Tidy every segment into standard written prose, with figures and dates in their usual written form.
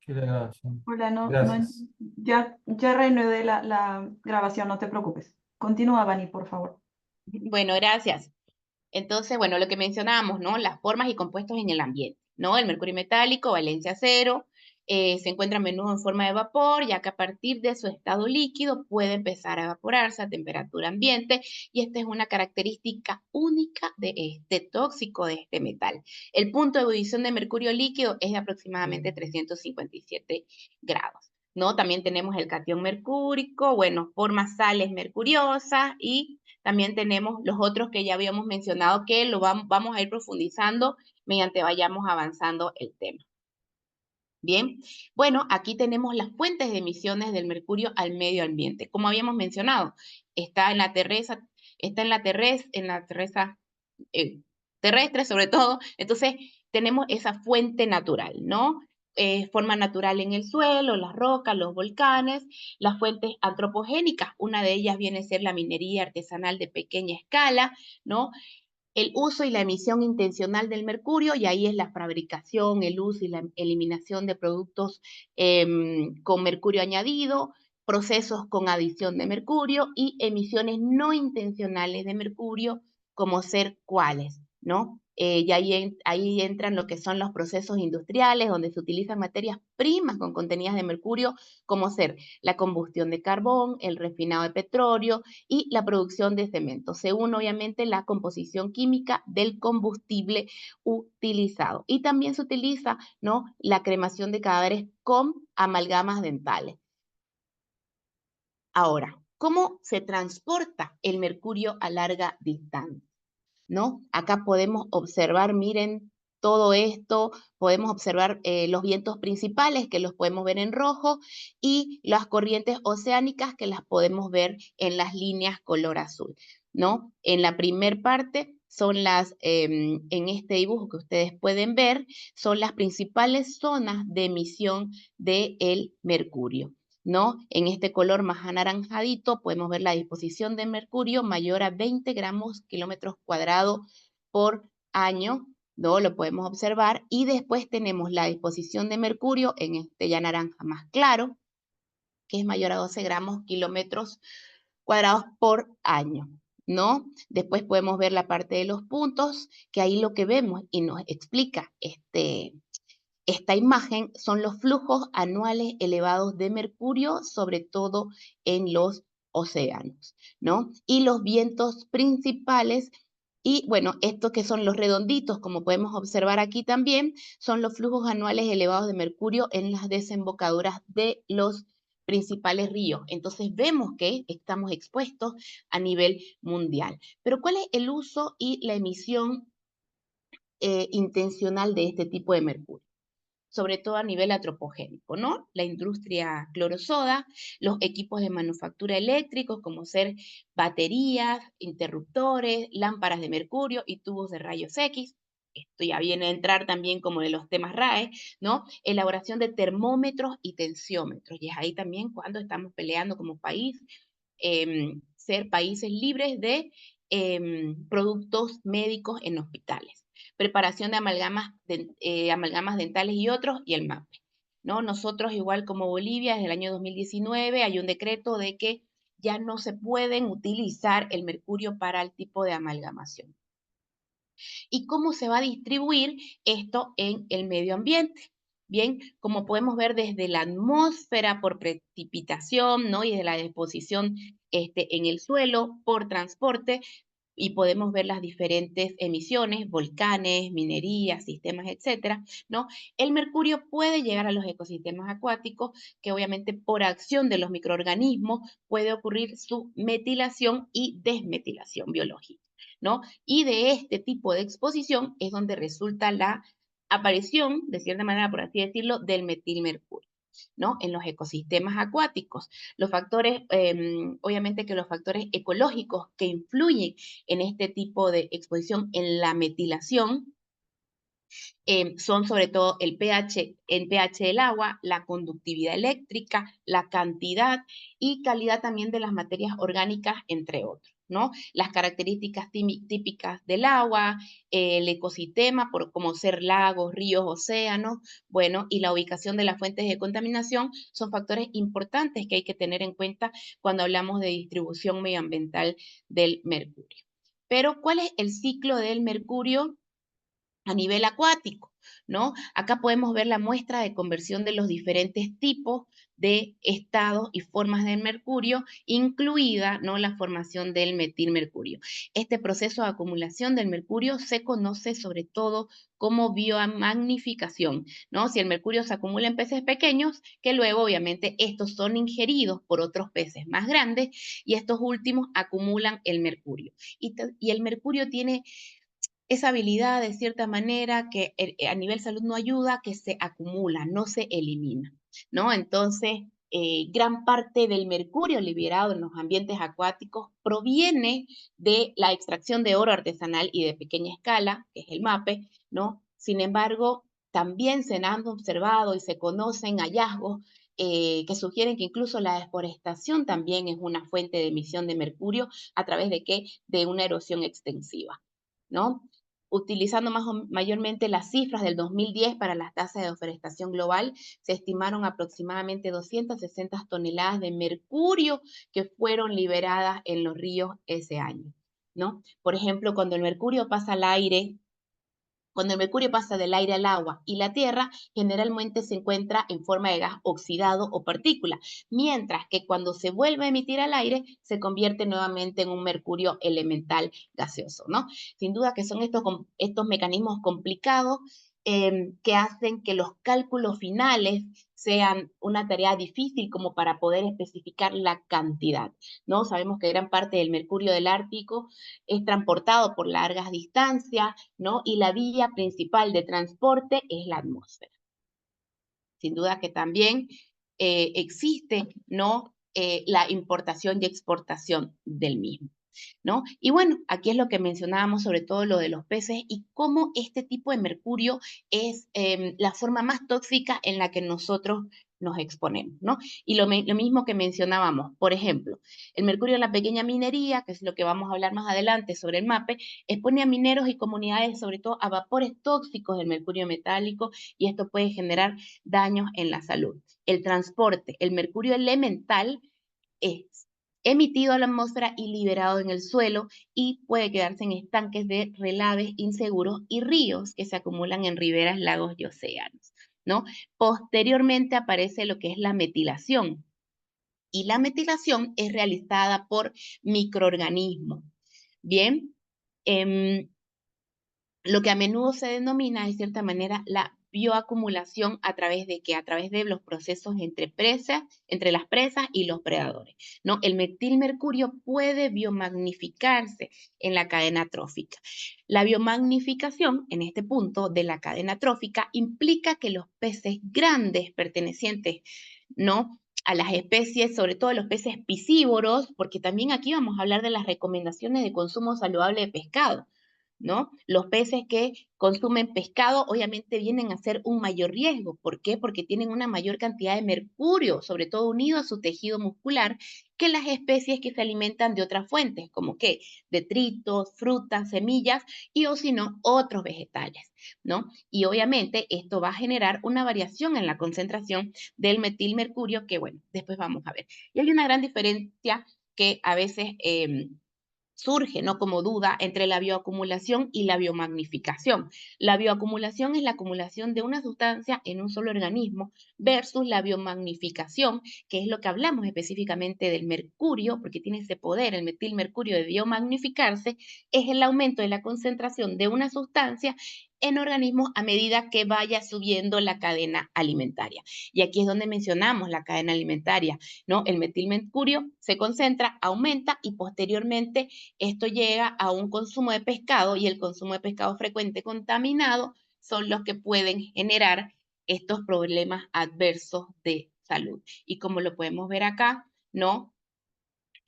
Sí, la grabación. Hola, Gracias. ya reanudé la grabación, no te preocupes. Continúa, Vani, por favor. Bueno, gracias. Entonces, bueno, lo que mencionábamos, ¿no? Las formas y compuestos en el ambiente, ¿no? El mercurio metálico, valencia cero, se encuentra a menudo en forma de vapor, ya que a partir de su estado líquido puede empezar a evaporarse a temperatura ambiente, y esta es una característica única de este tóxico, de este metal. El punto de ebullición de mercurio líquido es de aproximadamente 357 grados. ¿No? También tenemos el catión mercúrico, bueno, formas sales mercuriosas, y también tenemos los otros que ya habíamos mencionado, que lo vamos a ir profundizando mediante vayamos avanzando el tema. Bien, bueno, aquí tenemos las fuentes de emisiones del mercurio al medio ambiente. Como habíamos mencionado, está en la terrestre, terrestre sobre todo. Entonces, tenemos esa fuente natural, ¿no? Forma natural en el suelo, las rocas, los volcanes, las fuentes antropogénicas. Una de ellas viene a ser la minería artesanal de pequeña escala, ¿no? El uso y la emisión intencional del mercurio, y ahí es la fabricación, el uso y la eliminación de productos con mercurio añadido, procesos con adición de mercurio y emisiones no intencionales de mercurio, como ser cuáles, ¿no? Y ahí entran lo que son los procesos industriales, donde se utilizan materias primas con contenidas de mercurio, como ser la combustión de carbón, el refinado de petróleo y la producción de cemento, según obviamente la composición química del combustible utilizado. Y también se utiliza, ¿no?, la cremación de cadáveres con amalgamas dentales. Ahora, ¿cómo se transporta el mercurio a larga distancia? ¿No? Acá podemos observar, miren, todo esto, podemos observar los vientos principales, que los podemos ver en rojo, y las corrientes oceánicas, que las podemos ver en las líneas color azul, ¿no? En la primer parte son en este dibujo que ustedes pueden ver, son las principales zonas de emisión del mercurio, ¿no? En este color más anaranjadito podemos ver la disposición de mercurio mayor a 20 gramos kilómetros cuadrados por año, ¿no? Lo podemos observar. Y después tenemos la disposición de mercurio en este ya naranja más claro, que es mayor a 12 gramos kilómetros cuadrados por año, ¿no? Después podemos ver la parte de los puntos, que ahí lo que vemos y nos explica esta imagen son los flujos anuales elevados de mercurio, sobre todo en los océanos, ¿no? Y los vientos principales, y bueno, estos que son los redonditos, como podemos observar aquí también, son los flujos anuales elevados de mercurio en las desembocaduras de los principales ríos. Entonces vemos que estamos expuestos a nivel mundial. Pero ¿cuál es el uso y la emisión intencional de este tipo de mercurio? Sobre todo a nivel antropogénico, ¿no? La industria clorosoda, los equipos de manufactura eléctricos, como ser baterías, interruptores, lámparas de mercurio y tubos de rayos X. Esto ya viene a entrar también como de los temas RAE, ¿no? Elaboración de termómetros y tensiómetros. Y es ahí también cuando estamos peleando como país, ser países libres de productos médicos en hospitales. Preparación de amalgamas dentales y otros, y el MAPE, ¿no? Nosotros, igual como Bolivia, desde el año 2019 hay un decreto de que ya no se pueden utilizar el mercurio para el tipo de amalgamación. ¿Y cómo se va a distribuir esto en el medio ambiente? Bien, como podemos ver desde la atmósfera por precipitación, ¿no? Y de la deposición en el suelo por transporte, y podemos ver las diferentes emisiones, volcanes, minerías, sistemas, etcétera, ¿no? El mercurio puede llegar a los ecosistemas acuáticos, que obviamente por acción de los microorganismos puede ocurrir su metilación y desmetilación biológica, ¿no? Y de este tipo de exposición es donde resulta la aparición, de cierta manera, por así decirlo, del metilmercurio, ¿no? En los ecosistemas acuáticos. Los factores, obviamente que los factores ecológicos que influyen en este tipo de exposición, en la metilación, son sobre todo el pH del agua, la conductividad eléctrica, la cantidad y calidad también de las materias orgánicas, entre otros, ¿no? Las características típicas del agua, el ecosistema, como ser lagos, ríos, océanos, bueno, y la ubicación de las fuentes de contaminación son factores importantes que hay que tener en cuenta cuando hablamos de distribución medioambiental del mercurio. Pero, ¿cuál es el ciclo del mercurio a nivel acuático? ¿No? Acá podemos ver la muestra de conversión de los diferentes tipos de estados y formas del mercurio, incluida, ¿no?, la formación del metilmercurio. Este proceso de acumulación del mercurio se conoce sobre todo como biomagnificación, ¿no? Si el mercurio se acumula en peces pequeños, que luego obviamente estos son ingeridos por otros peces más grandes y estos últimos acumulan el mercurio. Y el mercurio tiene esa habilidad, de cierta manera, que a nivel salud no ayuda, que se acumula, no se elimina, ¿no? Entonces, gran parte del mercurio liberado en los ambientes acuáticos proviene de la extracción de oro artesanal y de pequeña escala, que es el MAPE, ¿no? Sin embargo, también se han observado y se conocen hallazgos que sugieren que incluso la deforestación también es una fuente de emisión de mercurio a través de ¿qué? De una erosión extensiva, ¿no? Utilizando mayormente las cifras del 2010 para las tasas de deforestación global, se estimaron aproximadamente 260 toneladas de mercurio que fueron liberadas en los ríos ese año, ¿no? Por ejemplo, cuando el mercurio pasa al aire, cuando el mercurio pasa del aire al agua y la tierra, generalmente se encuentra en forma de gas oxidado o partícula, mientras que cuando se vuelve a emitir al aire, se convierte nuevamente en un mercurio elemental gaseoso, ¿no? Sin duda que son estos mecanismos complicados que hacen que los cálculos finales sean una tarea difícil como para poder especificar la cantidad, ¿no? Sabemos que gran parte del mercurio del Ártico es transportado por largas distancias, ¿no? Y la vía principal de transporte es la atmósfera. Sin duda que también existe, ¿no?, la importación y exportación del mismo, ¿no? Y bueno, aquí es lo que mencionábamos, sobre todo lo de los peces y cómo este tipo de mercurio es la forma más tóxica en la que nosotros nos exponemos, ¿no? Y lo mismo que mencionábamos, por ejemplo, el mercurio en la pequeña minería, que es lo que vamos a hablar más adelante sobre el MAPE, expone a mineros y comunidades, sobre todo a vapores tóxicos del mercurio metálico, y esto puede generar daños en la salud. El transporte, el mercurio elemental es emitido a la atmósfera y liberado en el suelo y puede quedarse en estanques de relaves inseguros y ríos que se acumulan en riberas, lagos y océanos, ¿no? Posteriormente aparece lo que es la metilación, y la metilación es realizada por microorganismos. Bien, em, lo que a menudo se denomina, de cierta manera, la bioacumulación a través de qué, a través de los procesos entre las presas y los predadores, ¿no? El metilmercurio puede biomagnificarse en la cadena trófica. La biomagnificación, en este punto de la cadena trófica, implica que los peces grandes pertenecientes, ¿no?, a las especies, sobre todo los peces piscívoros, porque también aquí vamos a hablar de las recomendaciones de consumo saludable de pescado, ¿no? Los peces que consumen pescado obviamente vienen a ser un mayor riesgo. ¿Por qué? Porque tienen una mayor cantidad de mercurio, sobre todo unido a su tejido muscular, que las especies que se alimentan de otras fuentes, como que detritos, frutas, semillas y o si no, otros vegetales, ¿no? Y obviamente esto va a generar una variación en la concentración del metilmercurio que, bueno, después vamos a ver. Y hay una gran diferencia que a veces surge, ¿no?, como duda entre la bioacumulación y la biomagnificación. La bioacumulación es la acumulación de una sustancia en un solo organismo versus la biomagnificación, que es lo que hablamos específicamente del mercurio, porque tiene ese poder, el metilmercurio, de biomagnificarse, es el aumento de la concentración de una sustancia en organismos a medida que vaya subiendo la cadena alimentaria. Y aquí es donde mencionamos la cadena alimentaria, ¿no? El metilmercurio se concentra, aumenta y posteriormente esto llega a un consumo de pescado, y el consumo de pescado frecuente contaminado son los que pueden generar estos problemas adversos de salud. Y como lo podemos ver acá, ¿no?,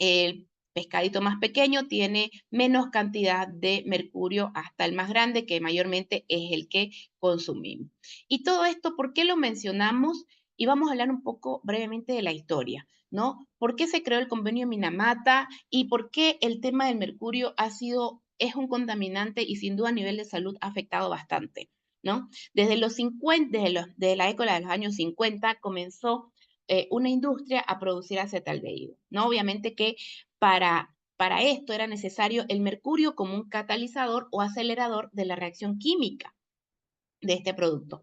el pescadito más pequeño tiene menos cantidad de mercurio hasta el más grande, que mayormente es el que consumimos. Y todo esto, ¿por qué lo mencionamos? Y vamos a hablar un poco brevemente de la historia, ¿no? ¿Por qué se creó el convenio Minamata y por qué el tema del mercurio es un contaminante y sin duda a nivel de salud ha afectado bastante, ¿no? Desde los 50, desde la década de los años 50 comenzó una industria a producir acetaldehído, ¿no? Obviamente que para esto era necesario el mercurio como un catalizador o acelerador de la reacción química de este producto.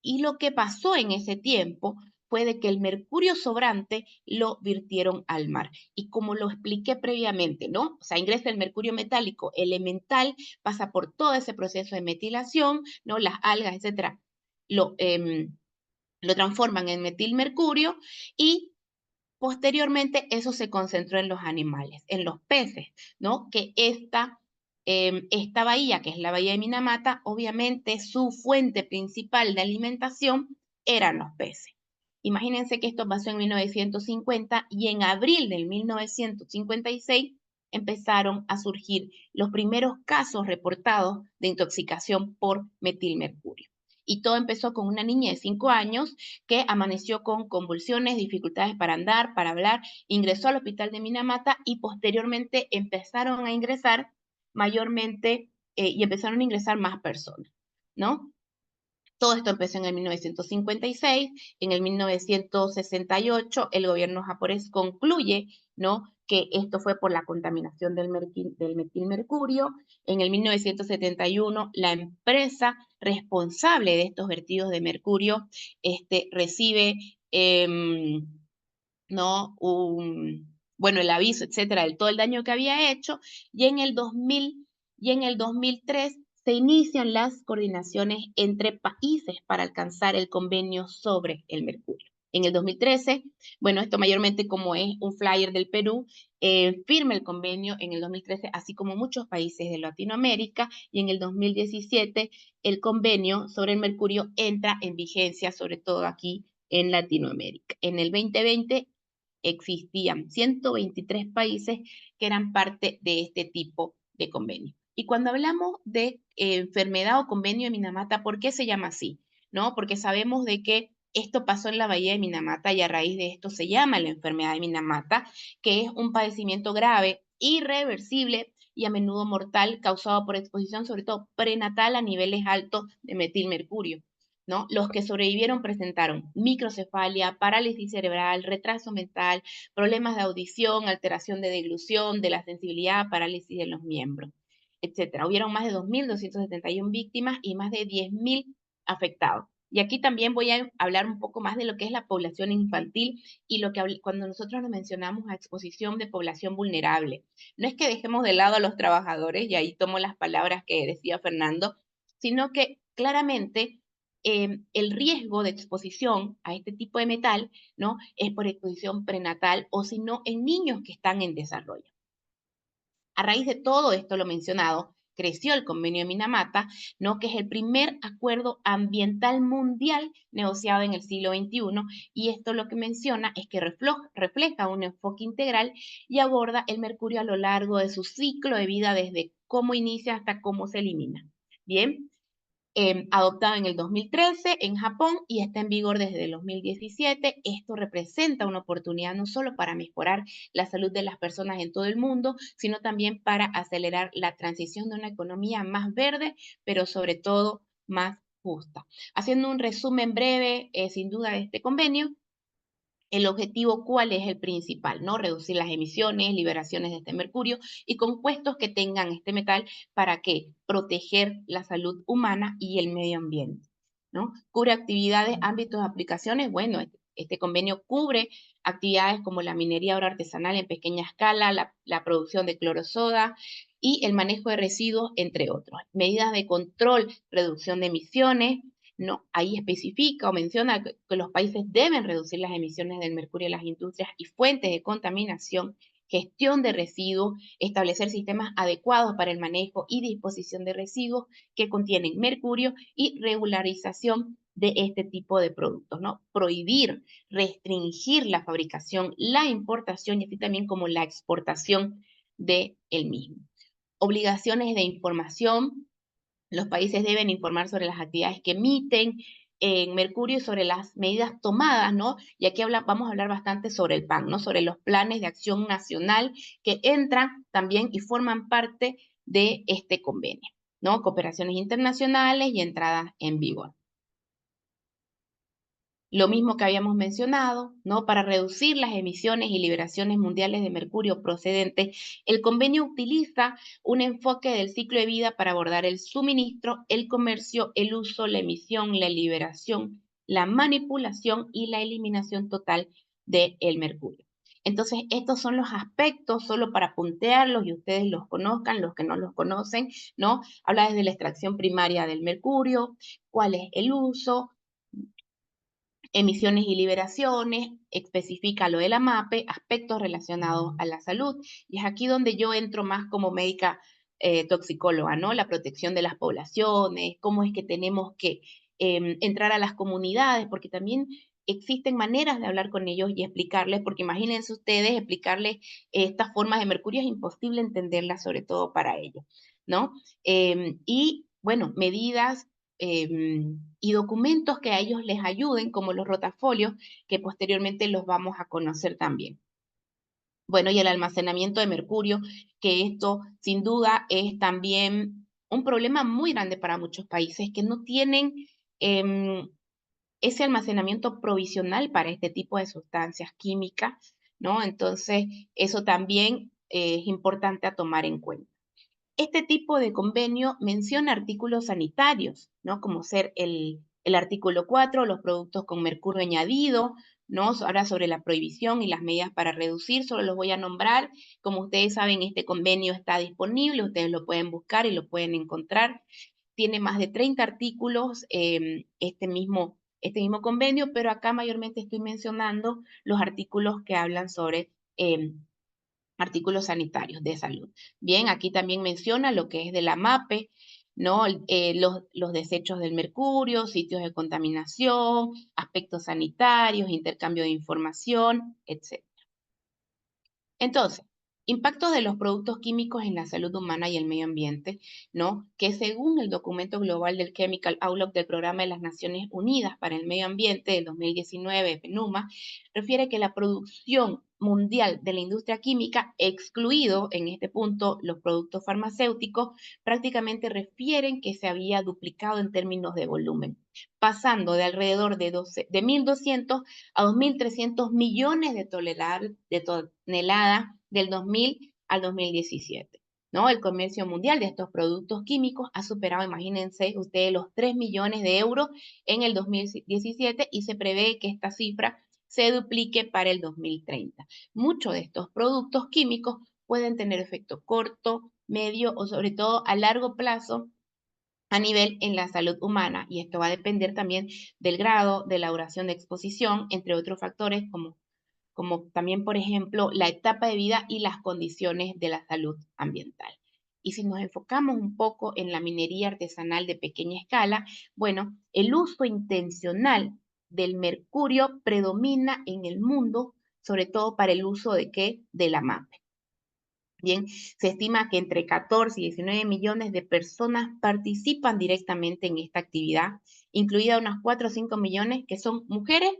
Y lo que pasó en ese tiempo fue de que el mercurio sobrante lo virtieron al mar. Y como lo expliqué previamente, ¿no? O sea, ingresa el mercurio metálico elemental, pasa por todo ese proceso de metilación, ¿no? Las algas, etcétera, lo, lo transforman en metilmercurio y posteriormente eso se concentró en los animales, en los peces, ¿no? Que esta bahía, que es la bahía de Minamata, obviamente su fuente principal de alimentación eran los peces. Imagínense que esto pasó en 1950 y en abril del 1956 empezaron a surgir los primeros casos reportados de intoxicación por metilmercurio. Y todo empezó con una niña de 5 años que amaneció con convulsiones, dificultades para andar, para hablar, ingresó al hospital de Minamata y posteriormente empezaron a ingresar mayormente y empezaron a ingresar más personas, ¿no? Todo esto empezó en el 1956, en el 1968 el gobierno japonés concluye, ¿no?, que esto fue por la contaminación del metilmercurio. En el 1971 la empresa responsable de estos vertidos de mercurio recibe ¿no? Bueno, el aviso, etcétera, de todo el daño que había hecho, y en el 2003 se inician las coordinaciones entre países para alcanzar el convenio sobre el mercurio. En el 2013, bueno, esto mayormente como es un flyer del Perú, firma el convenio en el 2013, así como muchos países de Latinoamérica, y en el 2017 el convenio sobre el mercurio entra en vigencia, sobre todo aquí en Latinoamérica. En el 2020 existían 123 países que eran parte de este tipo de convenio. Y cuando hablamos de enfermedad o convenio de Minamata, ¿por qué se llama así? ¿No? Porque sabemos de que esto pasó en la bahía de Minamata y a raíz de esto se llama la enfermedad de Minamata, que es un padecimiento grave, irreversible y a menudo mortal causado por exposición, sobre todo prenatal a niveles altos de metilmercurio, ¿no? Los que sobrevivieron presentaron microcefalia, parálisis cerebral, retraso mental, problemas de audición, alteración de deglución, de la sensibilidad, parálisis de los miembros, etcétera. Hubieron más de 2.271 víctimas y más de 10.000 afectados. Y aquí también voy a hablar un poco más de lo que es la población infantil y lo que cuando nosotros nos mencionamos a exposición de población vulnerable. No es que dejemos de lado a los trabajadores, y ahí tomo las palabras que decía Fernando, sino que claramente el riesgo de exposición a este tipo de metal, ¿no?, es por exposición prenatal o si no en niños que están en desarrollo. A raíz de todo esto, lo mencionado, creció el convenio de Minamata, ¿no?, que es el primer acuerdo ambiental mundial negociado en el siglo XXI, y esto lo que menciona es que refleja un enfoque integral y aborda el mercurio a lo largo de su ciclo de vida, desde cómo inicia hasta cómo se elimina. Bien, adoptado en el 2013 en Japón y está en vigor desde el 2017. Esto representa una oportunidad no solo para mejorar la salud de las personas en todo el mundo, sino también para acelerar la transición de una economía más verde, pero sobre todo más justa. Haciendo un resumen breve, sin duda, de este convenio, el objetivo, ¿cuál es el principal? ¿No? Reducir las emisiones, liberaciones de este mercurio y compuestos que tengan este metal. ¿Para qué? Proteger la salud humana y el medio ambiente, ¿no? Cubre actividades, ámbitos de aplicaciones. Bueno, este convenio cubre actividades como la minería ahora artesanal en pequeña escala, la producción de clorosoda y el manejo de residuos, entre otros. Medidas de control, reducción de emisiones. No, ahí especifica o menciona que los países deben reducir las emisiones del mercurio en las industrias y fuentes de contaminación, gestión de residuos, establecer sistemas adecuados para el manejo y disposición de residuos que contienen mercurio y regularización de este tipo de productos, ¿no? Prohibir, restringir la fabricación, la importación y así también como la exportación de el mismo. Obligaciones de información. Los países deben informar sobre las actividades que emiten, en mercurio y sobre las medidas tomadas, ¿no? Y aquí vamos a hablar bastante sobre el PAN, ¿no? Sobre los planes de acción nacional que entran también y forman parte de este convenio, ¿no? Cooperaciones internacionales y entradas en vigor. Lo mismo que habíamos mencionado, ¿no? Para reducir las emisiones y liberaciones mundiales de mercurio procedentes, el convenio utiliza un enfoque del ciclo de vida para abordar el suministro, el comercio, el uso, la emisión, la liberación, la manipulación y la eliminación total del mercurio. Entonces, estos son los aspectos, solo para puntearlos y ustedes los conozcan, los que no los conocen, ¿no? Habla desde la extracción primaria del mercurio, cuál es el uso, emisiones y liberaciones, especifica lo de la MAPE, aspectos relacionados a la salud, y es aquí donde yo entro más como médica toxicóloga, ¿no? La protección de las poblaciones, cómo es que tenemos que entrar a las comunidades, porque también existen maneras de hablar con ellos y explicarles, porque imagínense ustedes, explicarles estas formas de mercurio es imposible entenderlas, sobre todo para ellos, ¿no? Y bueno, medidas y documentos que a ellos les ayuden, como los rotafolios, que posteriormente los vamos a conocer también. Bueno, y el almacenamiento de mercurio, que esto sin duda es también un problema muy grande para muchos países que no tienen ese almacenamiento provisional para este tipo de sustancias químicas, ¿no? Entonces, eso también es importante a tomar en cuenta. Este tipo de convenio menciona artículos sanitarios, ¿no? Como ser el artículo 4, los productos con mercurio añadido, ¿no? Ahora sobre la prohibición y las medidas para reducir, solo los voy a nombrar. Como ustedes saben, este convenio está disponible, ustedes lo pueden buscar y lo pueden encontrar. Tiene más de 30 artículos este mismo convenio, pero acá mayormente estoy mencionando los artículos que hablan sobre artículos sanitarios de salud. Bien, aquí también menciona lo que es de la MAPE, ¿no? Los desechos del mercurio, sitios de contaminación, aspectos sanitarios, intercambio de información, etc. Entonces, impactos de los productos químicos en la salud humana y el medio ambiente, ¿no? Que según el documento global del Chemical Outlook del Programa de las Naciones Unidas para el Medio Ambiente del 2019, PNUMA, refiere que la producción mundial de la industria química, excluido en este punto los productos farmacéuticos, prácticamente refieren que se había duplicado en términos de volumen, pasando de alrededor de 1.200 a 2.300 millones de toneladas del 2000 al 2017. ¿No? El comercio mundial de estos productos químicos ha superado, imagínense ustedes, los 3 millones de euros en el 2017 y se prevé que esta cifra se duplique para el 2030. Muchos de estos productos químicos pueden tener efecto corto, medio o sobre todo a largo plazo a nivel en la salud humana, y esto va a depender también del grado, de la duración de exposición, entre otros factores como también, por ejemplo, la etapa de vida y las condiciones de la salud ambiental. Y si nos enfocamos un poco en la minería artesanal de pequeña escala, bueno, el uso intencional del mercurio predomina en el mundo, sobre todo para el uso de ¿qué? De la MAPE. Bien, se estima que entre 14 y 19 millones de personas participan directamente en esta actividad, incluida unas 4 o 5 millones que son mujeres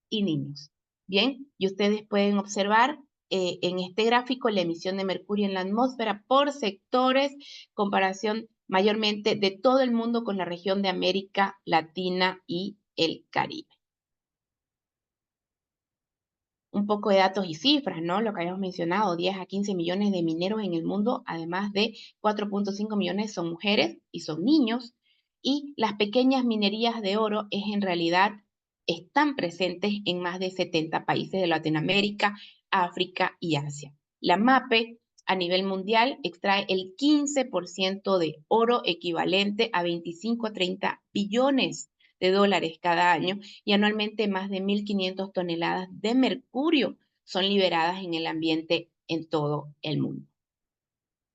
y niños. Bien, y ustedes pueden observar en este gráfico la emisión de mercurio en la atmósfera por sectores, comparación mayormente de todo el mundo con la región de América Latina y el Caribe. Un poco de datos y cifras, ¿no? Lo que habíamos mencionado, 10 a 15 millones de mineros en el mundo, además de 4.5 millones son mujeres y son niños, y las pequeñas minerías de oro en realidad están presentes en más de 70 países de Latinoamérica, África y Asia. La MAPE a nivel mundial extrae el 15% de oro equivalente a 25 a 30 billones de dólares cada año, y anualmente más de 1.500 toneladas de mercurio son liberadas en el ambiente en todo el mundo.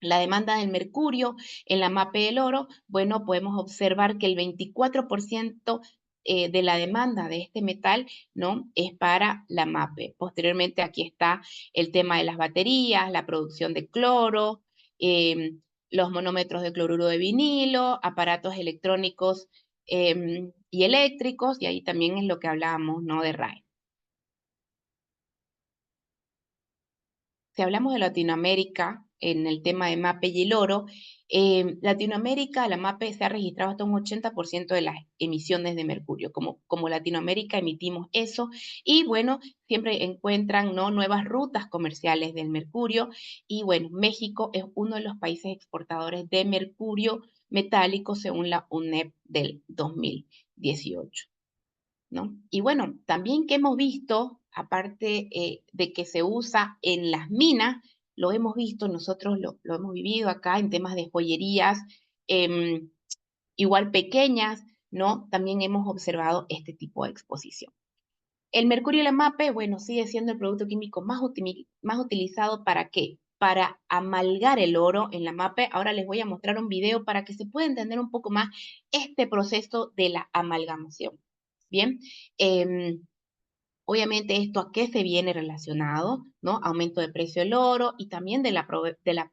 La demanda del mercurio en la MAPE del oro, bueno, podemos observar que el 24% de la demanda de este metal, ¿no? Es para la MAPE. Posteriormente aquí está el tema de las baterías, la producción de cloro, los monómetros de cloruro de vinilo, aparatos electrónicos y eléctricos, y ahí también es lo que hablábamos, ¿no?, de RAE. Si hablamos de Latinoamérica, en el tema de MAPE y el oro, Latinoamérica, la MAPE se ha registrado hasta un 80% de las emisiones de mercurio. Como Latinoamérica emitimos eso, y bueno, siempre encuentran, ¿no?, nuevas rutas comerciales del mercurio, y bueno, México es uno de los países exportadores de mercurio metálico según la UNEP del 2018. ¿No? Y bueno, también que hemos visto, aparte de que se usa en las minas, lo hemos visto, nosotros lo hemos vivido acá en temas de joyerías, igual pequeñas, ¿no? También hemos observado este tipo de exposición. El mercurio y la MAPE, bueno, sigue siendo el producto químico más utilizado. ¿Para qué? Para amalgar el oro en la MAPE. Ahora les voy a mostrar un video para que se pueda entender un poco más este proceso de la amalgamación. Bien, obviamente esto a qué se viene relacionado, ¿no? Aumento de precio del oro y también de la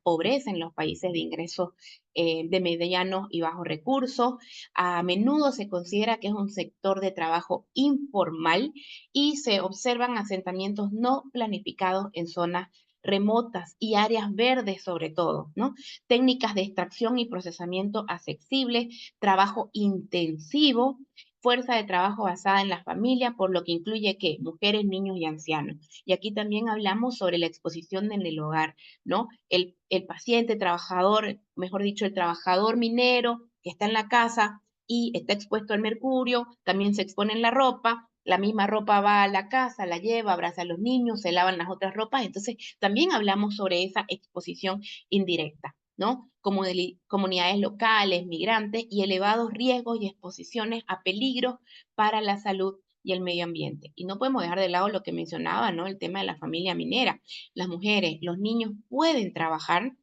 pobreza en los países de ingresos de medianos y bajos recursos. A menudo se considera que es un sector de trabajo informal y se observan asentamientos no planificados en zonas remotas y áreas verdes sobre todo, ¿no? Técnicas de extracción y procesamiento accesibles, trabajo intensivo, fuerza de trabajo basada en la familia, por lo que incluye ¿qué? Mujeres, niños y ancianos. Y aquí también hablamos sobre la exposición en el hogar, ¿no? El paciente trabajador, mejor dicho, el trabajador minero que está en la casa y está expuesto al mercurio, también se expone en la misma ropa va a la casa, la lleva, abraza a los niños, se lavan las otras ropas, entonces también hablamos sobre esa exposición indirecta, ¿no? Como de comunidades locales, migrantes y elevados riesgos y exposiciones a peligros para la salud y el medio ambiente. Y no podemos dejar de lado lo que mencionaba, ¿no? El tema de la familia minera. Las mujeres, los niños pueden trabajar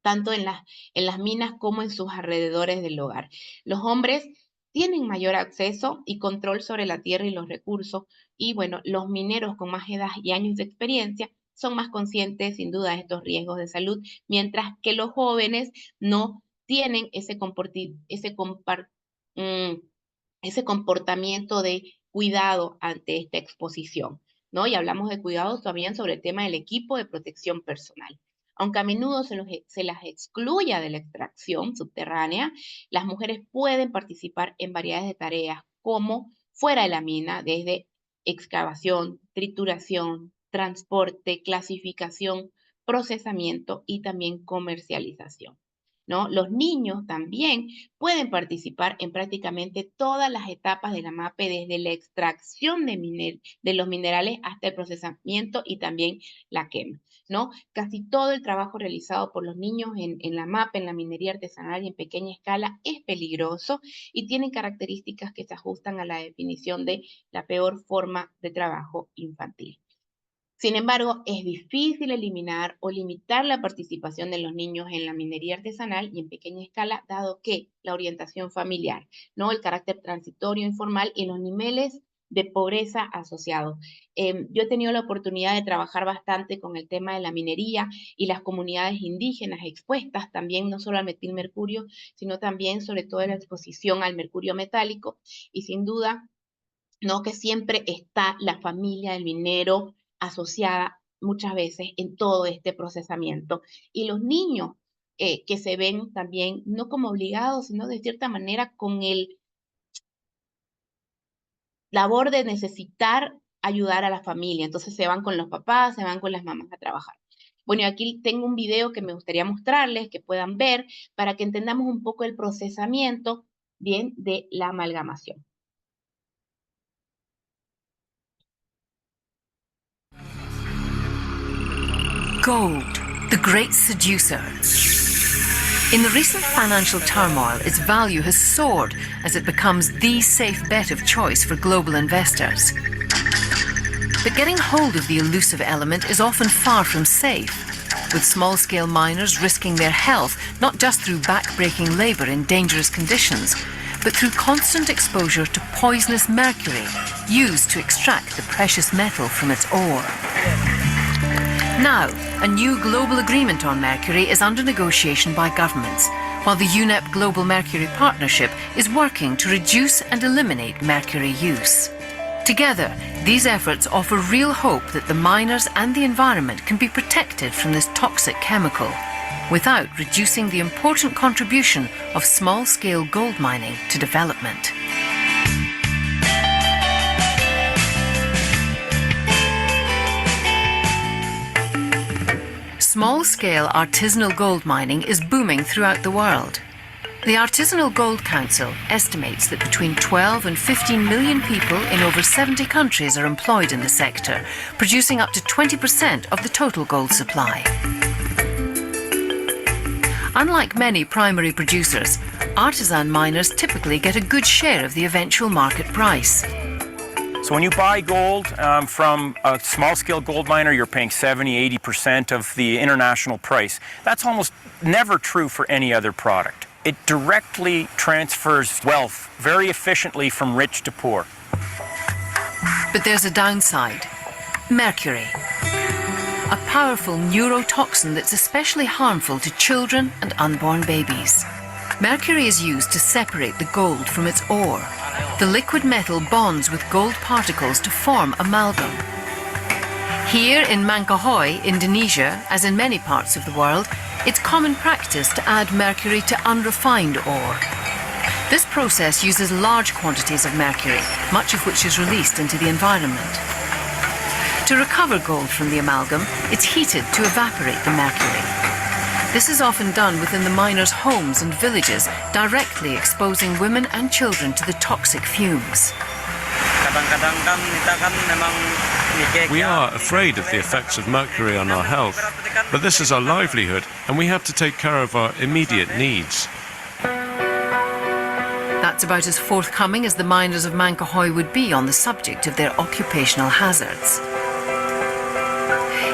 tanto en las minas como en sus alrededores del hogar. Los hombres tienen mayor acceso y control sobre la tierra y los recursos, y bueno, los mineros con más edad y años de experiencia son más conscientes sin duda de estos riesgos de salud, mientras que los jóvenes no tienen ese comportamiento de cuidado ante esta exposición, ¿no? Y hablamos de cuidado también sobre el tema del equipo de protección personal. Aunque a menudo se las excluya de la extracción subterránea, las mujeres pueden participar en variedades de tareas como fuera de la mina, desde excavación, trituración, transporte, clasificación, procesamiento y también comercialización, ¿no? Los niños también pueden participar en prácticamente todas las etapas de la MAPE, desde la extracción de los minerales hasta el procesamiento y también la quema, ¿no? Casi todo el trabajo realizado por los niños en la MAPE, en la minería artesanal y en pequeña escala, es peligroso y tiene características que se ajustan a la definición de la peor forma de trabajo infantil. Sin embargo, es difícil eliminar o limitar la participación de los niños en la minería artesanal y en pequeña escala, dado que la orientación familiar, ¿no? El carácter transitorio informal y los niveles de pobreza asociados. Yo he tenido la oportunidad de trabajar bastante con el tema de la minería y las comunidades indígenas expuestas también, no solo al metilmercurio, sino también sobre todo la exposición al mercurio metálico, y sin duda, ¿no?, que siempre está la familia del minero asociada muchas veces en todo este procesamiento. Y los niños que se ven también no como obligados, sino de cierta manera con el labor de necesitar ayudar a la familia. Entonces se van con los papás, se van con las mamás a trabajar. Bueno, aquí tengo un video que me gustaría mostrarles, que puedan ver, para que entendamos un poco el procesamiento, bien, de la amalgamación. Gold, the great seducer. In the recent financial turmoil, its value has soared as it becomes the safe bet of choice for global investors. But getting hold of the elusive element is often far from safe, with small-scale miners risking their health not just through back-breaking labour in dangerous conditions, but through constant exposure to poisonous mercury used to extract the precious metal from its ore. Now, a new global agreement on mercury is under negotiation by governments, while the UNEP Global Mercury Partnership is working to reduce and eliminate mercury use. Together, these efforts offer real hope that the miners and the environment can be protected from this toxic chemical, without reducing the important contribution of small-scale gold mining to development. Small-scale artisanal gold mining is booming throughout the world. The Artisanal Gold Council estimates that between 12 and 15 million people in over 70 countries are employed in the sector, producing up to 20% of the total gold supply. Unlike many primary producers, artisan miners typically get a good share of the eventual market price. So when you buy gold from a small-scale gold miner, you're paying 70–80% of the international price. That's almost never true for any other product. It directly transfers wealth very efficiently from rich to poor. But there's a downside: mercury. A powerful neurotoxin that's especially harmful to children and unborn babies. Mercury is used to separate the gold from its ore. The liquid metal bonds with gold particles to form amalgam. Here in Mangkahoi, Indonesia, as in many parts of the world, it's common practice to add mercury to unrefined ore. This process uses large quantities of mercury, much of which is released into the environment. To recover gold from the amalgam, it's heated to evaporate the mercury. This is often done within the miners' homes and villages, directly exposing women and children to the toxic fumes. We are afraid of the effects of mercury on our health, but this is our livelihood, and we have to take care of our immediate needs. That's about as forthcoming as the miners of Mangkahoi would be on the subject of their occupational hazards.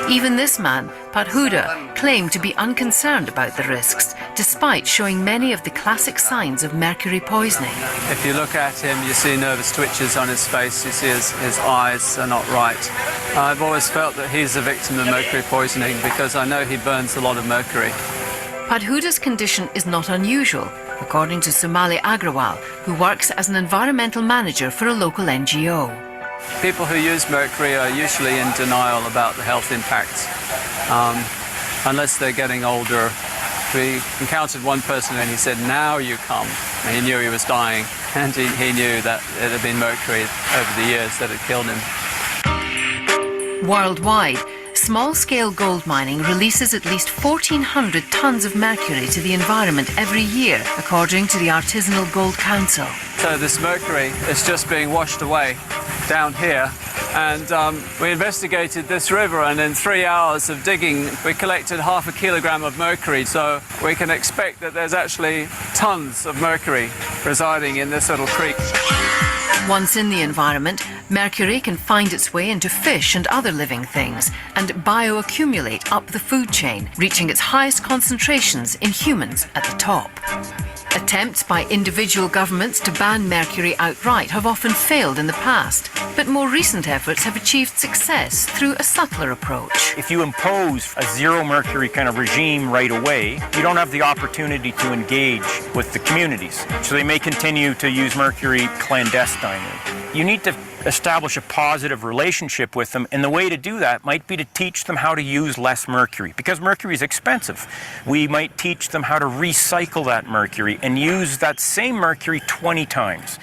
Even this man, Pathuda, claimed to be unconcerned about the risks, despite showing many of the classic signs of mercury poisoning. If you look at him, you see nervous twitches on his face, you see his eyes are not right. I've always felt that he's a victim of mercury poisoning because I know he burns a lot of mercury. Pathuda's condition is not unusual, according to Somali Agrawal, who works as an environmental manager for a local NGO. People who use mercury are usually in denial about the health impacts, unless they're getting older. We encountered one person and he said, "Now you come." And he knew he was dying, and he knew that it had been mercury over the years that had killed him. Worldwide, small-scale gold mining releases at least 1,400 tons of mercury to the environment every year, according to the Artisanal Gold Council. So this mercury is just being washed away down here, and we investigated this river, and in 3 hours of digging we collected 0.5 kilogram of mercury, so we can expect that there's actually tons of mercury residing in this little creek. Once in the environment, mercury can find its way into fish and other living things and bioaccumulate up the food chain, reaching its highest concentrations in humans at the top. Attempts by individual governments to ban mercury outright have often failed in the past, but more recent efforts have achieved success through a subtler approach. If you impose a zero mercury kind of regime right away, you don't have the opportunity to engage with the communities. So they may continue to use mercury clandestinely. You need to establish a positive relationship with them, and the way to do that might be to teach them how to use less mercury, because mercury is expensive. We might teach them how to recycle that mercury and use that same mercury 20 times.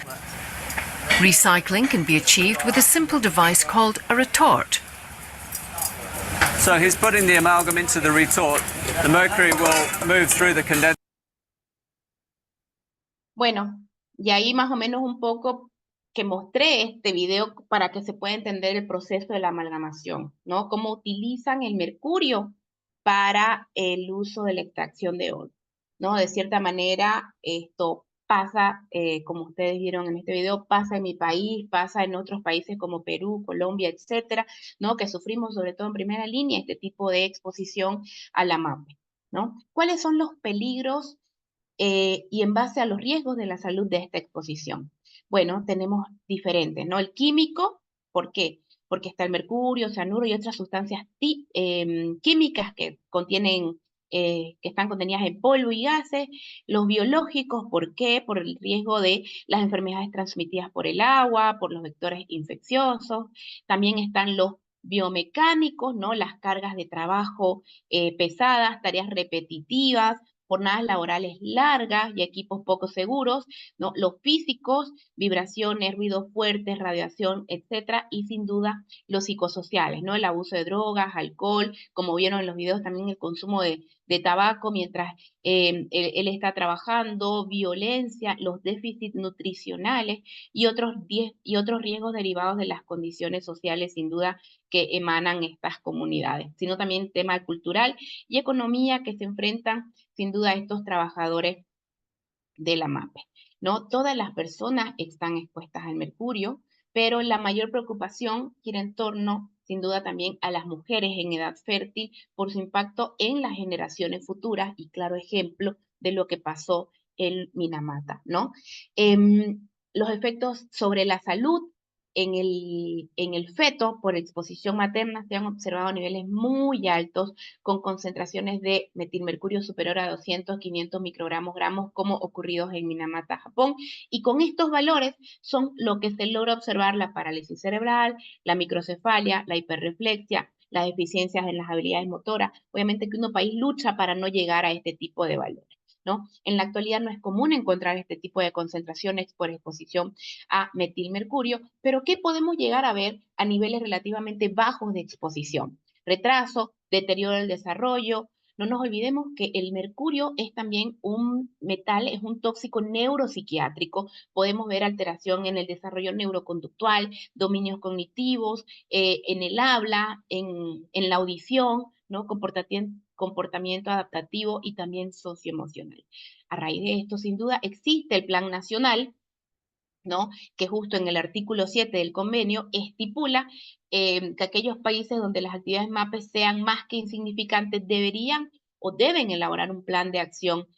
Recycling can be achieved with a simple device called a retort. So he's putting the amalgam into the retort. The mercury will move through the condenser. Bueno, y ahí más o menos un poco que mostré este video para que se pueda entender el proceso de la amalgamación, ¿no? Cómo utilizan el mercurio para el uso de la extracción de oro, ¿no? De cierta manera, esto pasa, como ustedes vieron en este video, pasa en mi país, pasa en otros países como Perú, Colombia, etcétera, ¿no? Que sufrimos sobre todo en primera línea este tipo de exposición a la MAPE, ¿no? ¿Cuáles son los peligros y en base a los riesgos de la salud de esta exposición? Bueno, tenemos diferentes, ¿no? El químico, ¿por qué? Porque está el mercurio, cianuro y otras sustancias químicas que contienen que están contenidas en polvo y gases, los biológicos, ¿por qué? Por el riesgo de las enfermedades transmitidas por el agua, por los vectores infecciosos. También están los biomecánicos, ¿no? Las cargas de trabajo pesadas, tareas repetitivas, jornadas laborales largas y equipos poco seguros, ¿no? Los físicos, vibraciones, ruidos fuertes, radiación, etcétera, y sin duda los psicosociales, ¿no? El abuso de drogas, alcohol, como vieron en los videos también el consumo de tabaco mientras él está trabajando, violencia, los déficits nutricionales y otros riesgos derivados de las condiciones sociales, sin duda, que emanan estas comunidades, sino también tema cultural y economía que se enfrentan, sin duda, estos trabajadores de la MAPE, ¿no? Todas las personas están expuestas al mercurio, pero la mayor preocupación gira en torno, sin duda, también a las mujeres en edad fértil por su impacto en las generaciones futuras y claro ejemplo de lo que pasó en Minamata, ¿no? Los efectos sobre la salud en el feto por exposición materna se han observado niveles muy altos con concentraciones de metilmercurio superior a 200, 500 microgramos gramos como ocurridos en Minamata, Japón. Y con estos valores son lo que se logra observar la parálisis cerebral, la microcefalia, la hiperreflexia, las deficiencias en las habilidades motoras. Obviamente que un país lucha para no llegar a este tipo de valores, ¿no? En la actualidad no es común encontrar este tipo de concentraciones por exposición a metilmercurio, pero ¿qué podemos llegar a ver a niveles relativamente bajos de exposición? Retraso, deterioro del desarrollo. No nos olvidemos que el mercurio es también un metal, es un tóxico neuropsiquiátrico. Podemos ver alteración en el desarrollo neuroconductual, dominios cognitivos, en el habla, en la audición, ¿no? Comportamiento adaptativo y también socioemocional. A raíz de esto, sin duda, existe el Plan Nacional, ¿no? Que justo en el artículo 7 del convenio estipula que aquellos países donde las actividades MAPE sean más que insignificantes deberían o deben elaborar un plan de acción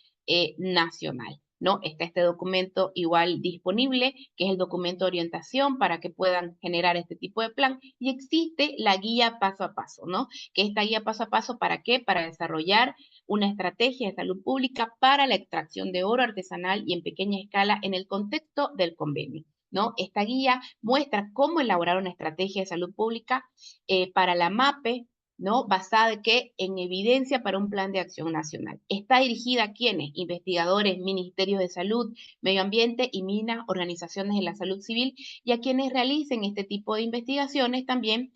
nacional, ¿no? Está este documento igual disponible, que es el documento de orientación para que puedan generar este tipo de plan, y existe la guía paso a paso, ¿no? Que esta guía paso a paso, ¿para qué? Para desarrollar una estrategia de salud pública para la extracción de oro artesanal y en pequeña escala en el contexto del convenio, ¿no? Esta guía muestra cómo elaborar una estrategia de salud pública para la MAPE, ¿no? Basada en evidencia para un plan de acción nacional. Está dirigida a quienes, investigadores, ministerios de salud, medio ambiente y minas, organizaciones de la salud civil y a quienes realicen este tipo de investigaciones también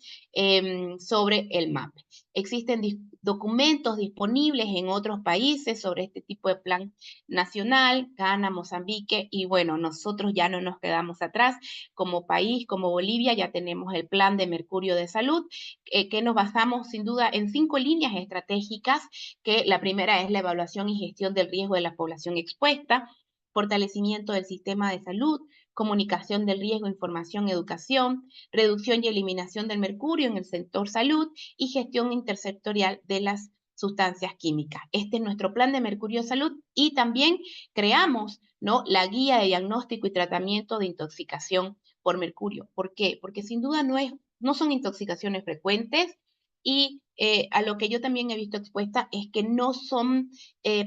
sobre el MAPE. Existen documentos disponibles en otros países sobre este tipo de plan nacional, Ghana, Mozambique, y bueno, nosotros ya no nos quedamos atrás. Como país, como Bolivia, ya tenemos el plan de mercurio de salud, que nos basamos sin duda en 5 líneas estratégicas, que la primera es la evaluación y gestión del riesgo de la población expuesta, fortalecimiento del sistema de salud, comunicación del riesgo, información, educación, reducción y eliminación del mercurio en el sector salud y gestión intersectorial de las sustancias químicas. Este es nuestro plan de mercurio de salud y también creamos, ¿no?, la guía de diagnóstico y tratamiento de intoxicación por mercurio. ¿Por qué? Porque sin duda no son intoxicaciones frecuentes y a lo que yo también he visto expuesta es que no son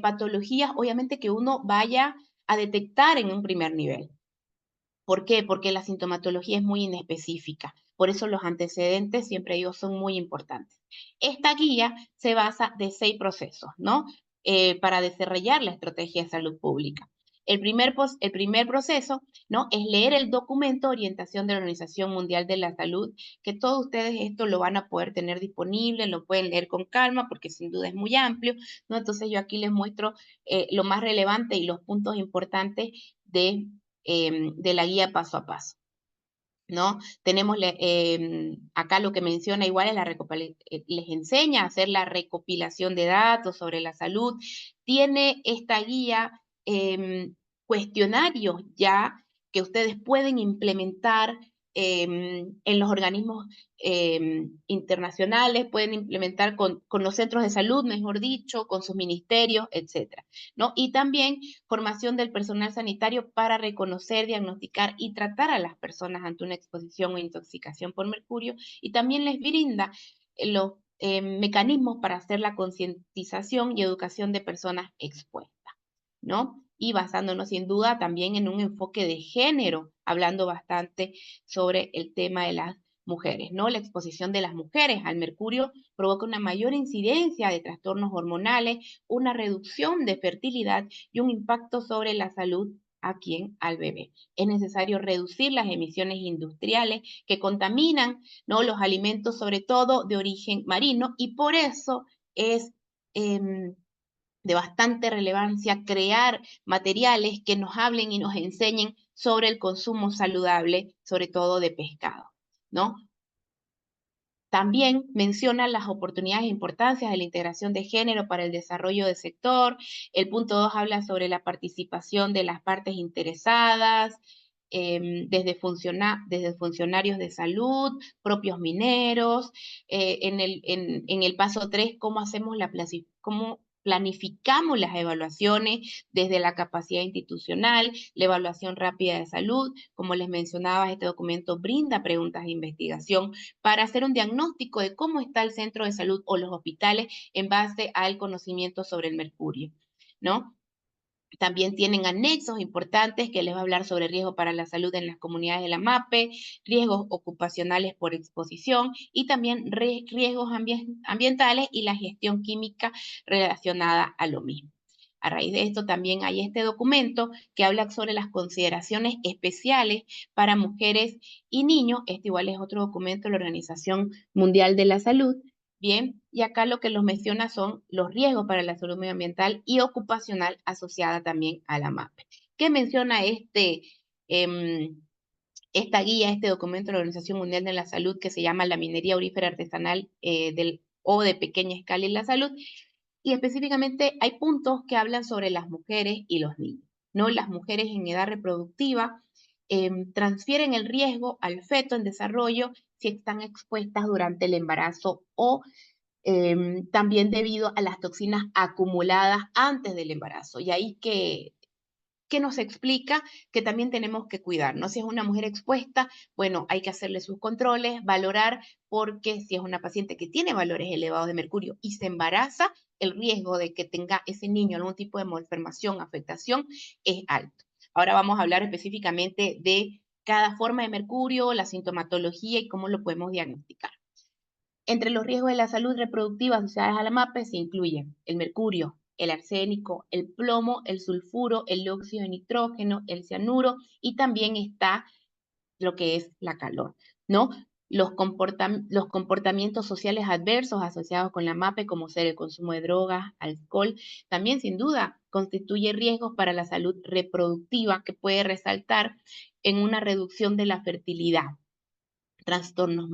patologías, obviamente, que uno vaya a detectar en un primer nivel. ¿Por qué? Porque la sintomatología es muy inespecífica. Por eso los antecedentes, siempre digo, son muy importantes. Esta guía se basa de 6 procesos, ¿no? Para desarrollar la estrategia de salud pública. El primer proceso, ¿no?, es leer el documento de orientación de la Organización Mundial de la Salud, que todos ustedes esto lo van a poder tener disponible, lo pueden leer con calma porque sin duda es muy amplio, ¿no? Entonces yo aquí les muestro lo más relevante y los puntos importantes de la guía paso a paso, ¿no? Tenemos acá lo que menciona igual es les enseña a hacer la recopilación de datos sobre la salud. Tiene esta guía cuestionarios ya que ustedes pueden implementar en los organismos internacionales, pueden implementar con los centros de salud, mejor dicho, con sus ministerios, etcétera, ¿no? Y también formación del personal sanitario para reconocer, diagnosticar y tratar a las personas ante una exposición o intoxicación por mercurio, y también les brinda mecanismos para hacer la concientización y educación de personas expuestas, ¿no? Y basándonos sin duda también en un enfoque de género, hablando bastante sobre el tema de las mujeres, ¿no? La exposición de las mujeres al mercurio provoca una mayor incidencia de trastornos hormonales, una reducción de fertilidad y un impacto sobre la salud a quien, al bebé. Es necesario reducir las emisiones industriales que contaminan, ¿no?, los alimentos, sobre todo de origen marino, y por eso es de bastante relevancia crear materiales que nos hablen y nos enseñen sobre el consumo saludable, sobre todo de pescado, ¿no? También menciona las oportunidades e importancias de la integración de género para el desarrollo del sector. El punto 2 habla sobre la participación de las partes interesadas, desde funcionarios de salud, propios mineros. En el paso 3, cómo planificamos las evaluaciones desde la capacidad institucional, la evaluación rápida de salud. Como les mencionaba, este documento brinda preguntas de investigación para hacer un diagnóstico de cómo está el centro de salud o los hospitales en base al conocimiento sobre el mercurio, ¿no? También tienen anexos importantes que les va a hablar sobre riesgo para la salud en las comunidades de la MAPE, riesgos ocupacionales por exposición y también riesgos ambientales y la gestión química relacionada a lo mismo. A raíz de esto también hay este documento que habla sobre las consideraciones especiales para mujeres y niños. Este igual es otro documento de la Organización Mundial de la Salud. Bien, y acá lo que los menciona son los riesgos para la salud medioambiental y ocupacional asociada también a la MAPE. ¿Qué menciona esta guía, este documento de la Organización Mundial de la Salud que se llama la minería aurífera artesanal o de pequeña escala en la salud? Y específicamente hay puntos que hablan sobre las mujeres y los niños, ¿no? Las mujeres en edad reproductiva transfieren el riesgo al feto en desarrollo si están expuestas durante el embarazo o también debido a las toxinas acumuladas antes del embarazo. Y ahí que nos explica que también tenemos que cuidarnos. Si es una mujer expuesta, bueno, hay que hacerle sus controles, valorar, porque si es una paciente que tiene valores elevados de mercurio y se embaraza, el riesgo de que tenga ese niño algún tipo de malformación, afectación, es alto. Ahora vamos a hablar específicamente de cada forma de mercurio, la sintomatología y cómo lo podemos diagnosticar. Entre los riesgos de la salud reproductiva asociados a la MAPE se incluyen el mercurio, el arsénico, el plomo, el sulfuro, el óxido de nitrógeno, el cianuro y también está lo que es la calor, ¿no? Los comportamientos sociales adversos asociados con la MAPE, como ser el consumo de drogas, alcohol, también sin duda constituye riesgos para la salud reproductiva que puede resaltar en una reducción de la fertilidad, trastornos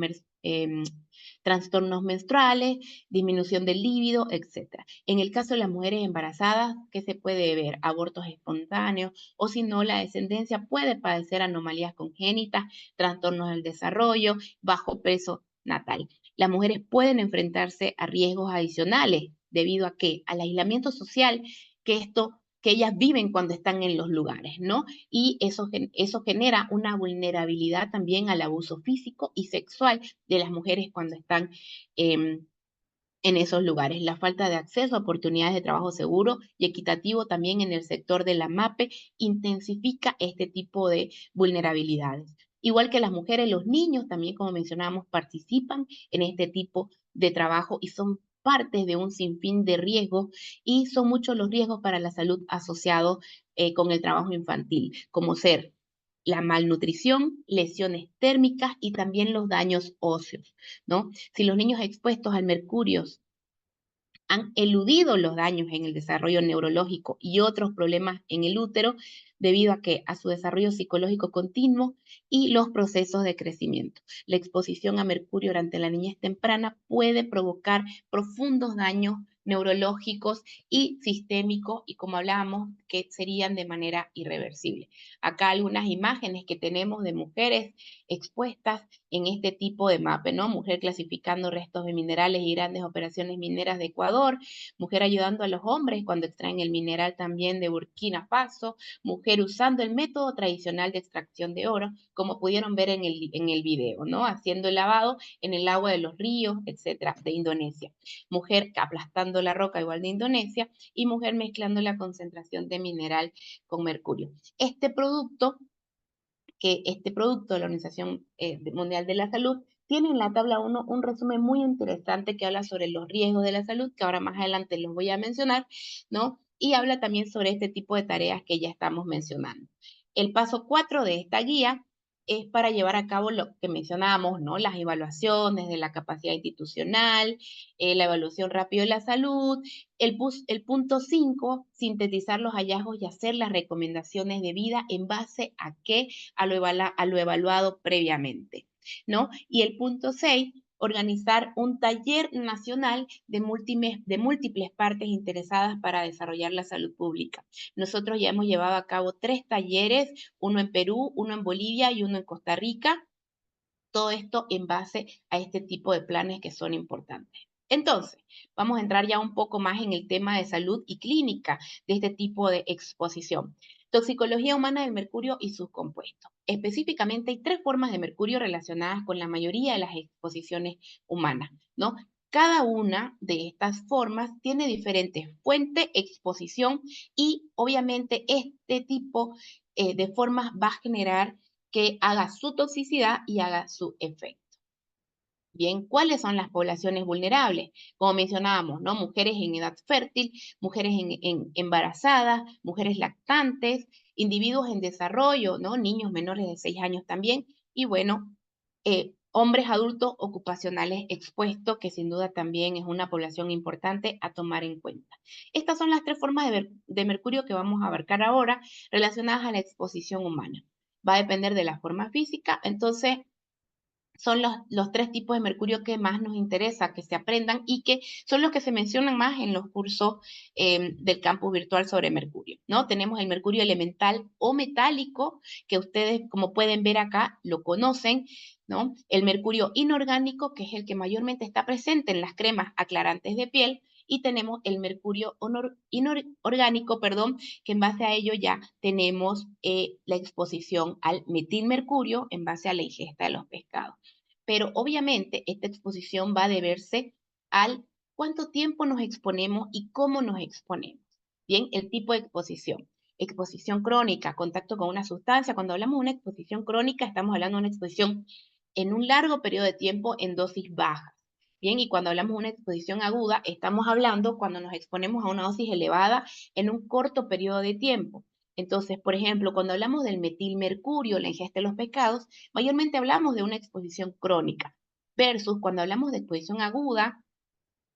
menstruales, disminución del líbido, etc. En el caso de las mujeres embarazadas, ¿qué se puede ver? Abortos espontáneos, o si no, la descendencia puede padecer anomalías congénitas, trastornos del desarrollo, bajo peso natal. Las mujeres pueden enfrentarse a riesgos adicionales, ¿debido a qué? Al aislamiento social que ellas viven cuando están en los lugares, ¿no? Y eso genera una vulnerabilidad también al abuso físico y sexual de las mujeres cuando están en esos lugares. La falta de acceso a oportunidades de trabajo seguro y equitativo también en el sector de la MAPE intensifica este tipo de vulnerabilidades. Igual que las mujeres, los niños también, como mencionábamos, participan en este tipo de trabajo y son parte de un sinfín de riesgos, y son muchos los riesgos para la salud asociados con el trabajo infantil, como ser la malnutrición, lesiones térmicas y también los daños óseos, ¿no? Si los niños expuestos al mercurio han eludido los daños en el desarrollo neurológico y otros problemas en el útero, debido a su desarrollo psicológico continuo y los procesos de crecimiento. La exposición a mercurio durante la niñez temprana puede provocar profundos daños neurológicos y sistémicos, y como hablábamos, que serían de manera irreversible. Acá algunas imágenes que tenemos de mujeres expuestas en este tipo de MAPE, ¿no? Mujer clasificando restos de minerales y grandes operaciones mineras de Ecuador, mujer ayudando a los hombres cuando extraen el mineral también de Burkina Faso, mujer usando el método tradicional de extracción de oro, como pudieron ver en el video, ¿no? Haciendo el lavado en el agua de los ríos, etcétera, de Indonesia. Mujer aplastando la roca igual de Indonesia y mujer mezclando la concentración de mineral con mercurio. Este producto de la Organización Mundial de la Salud tiene en la tabla 1 un resumen muy interesante que habla sobre los riesgos de la salud, que ahora más adelante los voy a mencionar, ¿no? Y habla también sobre este tipo de tareas que ya estamos mencionando. El paso 4 de esta guía es para llevar a cabo lo que mencionábamos, ¿no? Las evaluaciones de la capacidad institucional, la evaluación rápida de la salud. El punto 5, sintetizar los hallazgos y hacer las recomendaciones de vida en base a qué, a lo evaluado previamente, ¿no? Y el punto 6, organizar un taller nacional de múltiples partes interesadas para desarrollar la salud pública. Nosotros ya hemos llevado a cabo 3 talleres, uno en Perú, uno en Bolivia y uno en Costa Rica. Todo esto en base a este tipo de planes que son importantes. Entonces, vamos a entrar ya un poco más en el tema de salud y clínica de este tipo de exposición. Toxicología humana del mercurio y sus compuestos. Específicamente hay 3 formas de mercurio relacionadas con la mayoría de las exposiciones humanas, ¿no? Cada una de estas formas tiene diferentes fuentes, exposición y obviamente este tipo de formas va a generar que haga su toxicidad y haga su efecto. Bien, ¿cuáles son las poblaciones vulnerables? Como mencionábamos, ¿no? Mujeres en edad fértil, mujeres embarazadas, mujeres lactantes, individuos en desarrollo, ¿no? Niños menores de 6 años también, y bueno, hombres adultos ocupacionales expuestos, que sin duda también es una población importante a tomar en cuenta. Estas son las 3 formas de mercurio que vamos a abarcar ahora relacionadas a la exposición humana. Va a depender de la forma física, entonces son los 3 tipos de mercurio que más nos interesa que se aprendan y que son los que se mencionan más en los cursos del campus virtual sobre mercurio, ¿no? Tenemos el mercurio elemental o metálico, que ustedes, como pueden ver acá, lo conocen, ¿no? El mercurio inorgánico, que es el que mayormente está presente en las cremas aclarantes de piel, y tenemos el mercurio inorgánico, que en base a ello ya tenemos la exposición al metilmercurio en base a la ingesta de los pescados. Pero obviamente esta exposición va a deberse al cuánto tiempo nos exponemos y cómo nos exponemos. Bien, el tipo de exposición. Exposición crónica, contacto con una sustancia. Cuando hablamos de una exposición crónica, estamos hablando de una exposición en un largo periodo de tiempo en dosis bajas. Bien, y cuando hablamos de una exposición aguda, estamos hablando cuando nos exponemos a una dosis elevada en un corto periodo de tiempo. Entonces, por ejemplo, cuando hablamos del metilmercurio, la ingesta de los pescados, mayormente hablamos de una exposición crónica, versus cuando hablamos de exposición aguda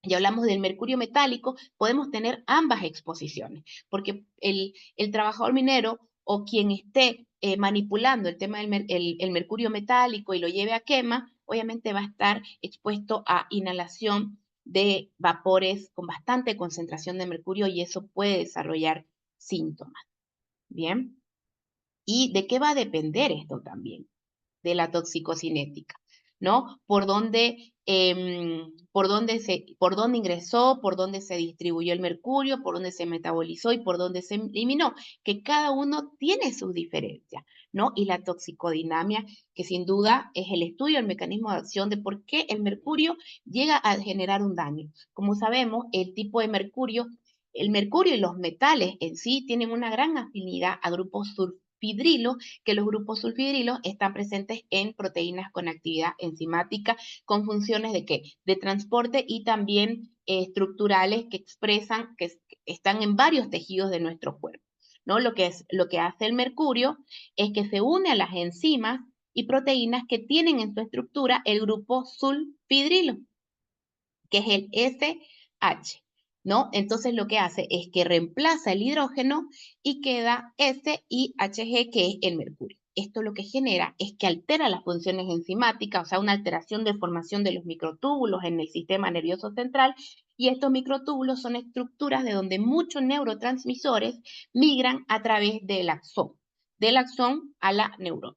y hablamos del mercurio metálico, podemos tener ambas exposiciones, porque el trabajador minero o quien esté manipulando el tema del mercurio metálico y lo lleve a quema, obviamente va a estar expuesto a inhalación de vapores con bastante concentración de mercurio y eso puede desarrollar síntomas. Bien. ¿Y de qué va a depender esto también? De la toxicocinética, ¿no? Por dónde ingresó, por dónde se distribuyó el mercurio, por dónde se metabolizó y por dónde se eliminó, que cada uno tiene sus diferencias, ¿no? Y la toxicodinamia, que sin duda es el estudio, el mecanismo de acción de por qué el mercurio llega a generar un daño. Como sabemos, el tipo de mercurio, el mercurio y los metales en sí tienen una gran afinidad a grupos sulfidrilos, que los grupos sulfidrilos están presentes en proteínas con actividad enzimática, con funciones de ¿qué? De transporte y también estructurales que expresan, que están en varios tejidos de nuestro cuerpo, ¿no? Lo que hace el mercurio es que se une a las enzimas y proteínas que tienen en su estructura el grupo sulfidrilo, que es el SH, ¿no? Entonces lo que hace es que reemplaza el hidrógeno y queda SiHG, que es el mercurio. Esto lo que genera es que altera las funciones enzimáticas, o sea, una alteración de formación de los microtúbulos en el sistema nervioso central, Y estos microtúbulos son estructuras de donde muchos neurotransmisores migran a través del axón a la neurona,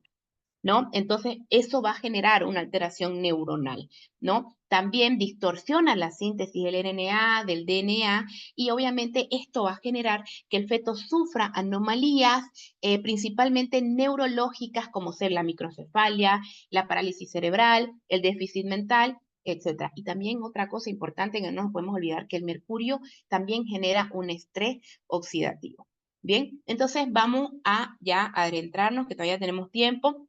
¿no? Entonces, eso va a generar una alteración neuronal, ¿no? También distorsiona la síntesis del RNA, del DNA, y obviamente esto va a generar que el feto sufra anomalías, principalmente neurológicas, como ser la microcefalia, la parálisis cerebral, el déficit mental, etc. Y también otra cosa importante que no nos podemos olvidar, que el mercurio también genera un estrés oxidativo. Bien, entonces vamos a ya adentrarnos, que todavía tenemos tiempo,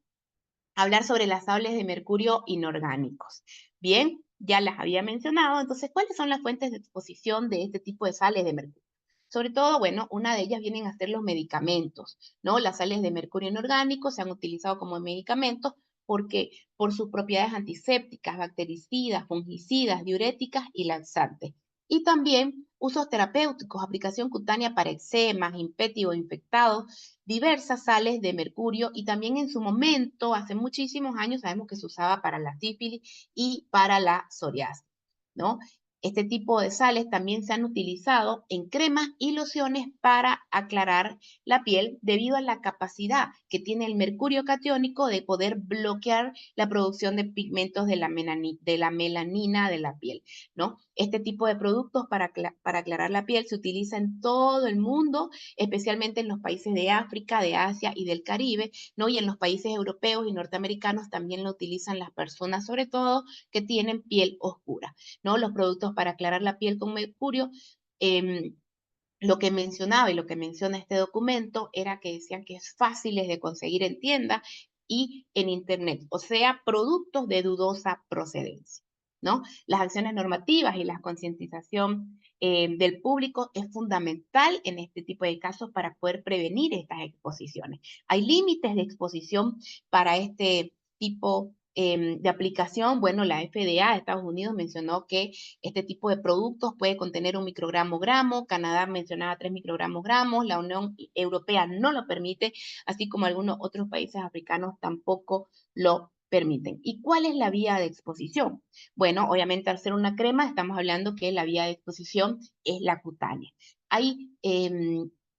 hablar sobre las sales de mercurio inorgánicos. Bien, ya las había mencionado, entonces, ¿cuáles son las fuentes de exposición de este tipo de sales de mercurio? Sobre todo, bueno, una de ellas vienen a ser los medicamentos, ¿no? Las sales de mercurio inorgánicos se han utilizado como medicamentos porque por sus propiedades antisépticas, bactericidas, fungicidas, diuréticas y laxantes. Y también usos terapéuticos, aplicación cutánea para eczemas, impétigo infectados, diversas sales de mercurio, y también en su momento, hace muchísimos años, sabemos que se usaba para la sífilis y para la psoriasis, ¿no? Este tipo de sales también se han utilizado en cremas y lociones para aclarar la piel debido a la capacidad que tiene el mercurio catiónico de poder bloquear la producción de pigmentos de la melanina de la piel, ¿no? Este tipo de productos para aclarar la piel se utiliza en todo el mundo, especialmente en los países de África, de Asia y del Caribe, ¿no? Y en los países europeos y norteamericanos también lo utilizan las personas, sobre todo, que tienen piel oscura, ¿no? Los productos para aclarar la piel con mercurio, lo que mencionaba y lo que menciona este documento era que decían que es fáciles de conseguir en tiendas y en internet, o sea, productos de dudosa procedencia, ¿no? Las acciones normativas y la concientización del público es fundamental en este tipo de casos para poder prevenir estas exposiciones. Hay límites de exposición para este tipo de aplicación. Bueno, la FDA de Estados Unidos mencionó que este tipo de productos puede contener 1 microgramo-gramo, Canadá mencionaba 3 microgramos-gramos, la Unión Europea no lo permite, así como algunos otros países africanos tampoco lo permiten. ¿Y cuál es la vía de exposición? Bueno, obviamente al ser una crema estamos hablando que la vía de exposición es la cutánea. Hay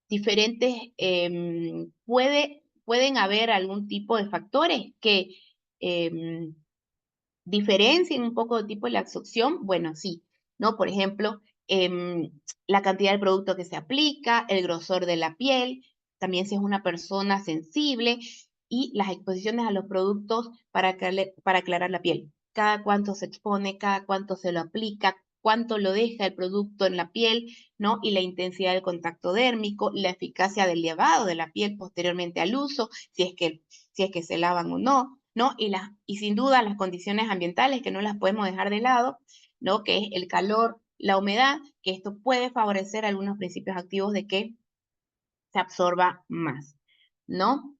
diferentes, pueden haber algún tipo de factores que diferencien un poco el tipo de la absorción. Bueno, sí, ¿no? Por ejemplo, la cantidad de producto que se aplica, el grosor de la piel, también si es una persona sensible, y las exposiciones a los productos para aclarar la piel. Cada cuánto se expone, cada cuánto se lo aplica, cuánto lo deja el producto en la piel, ¿no? Y la intensidad del contacto dérmico, la eficacia del lavado de la piel posteriormente al uso, si es que se lavan o no, ¿no? Y sin duda las condiciones ambientales, que no las podemos dejar de lado, ¿no? Que es el calor, la humedad, que esto puede favorecer algunos principios activos de que se absorba más, ¿no?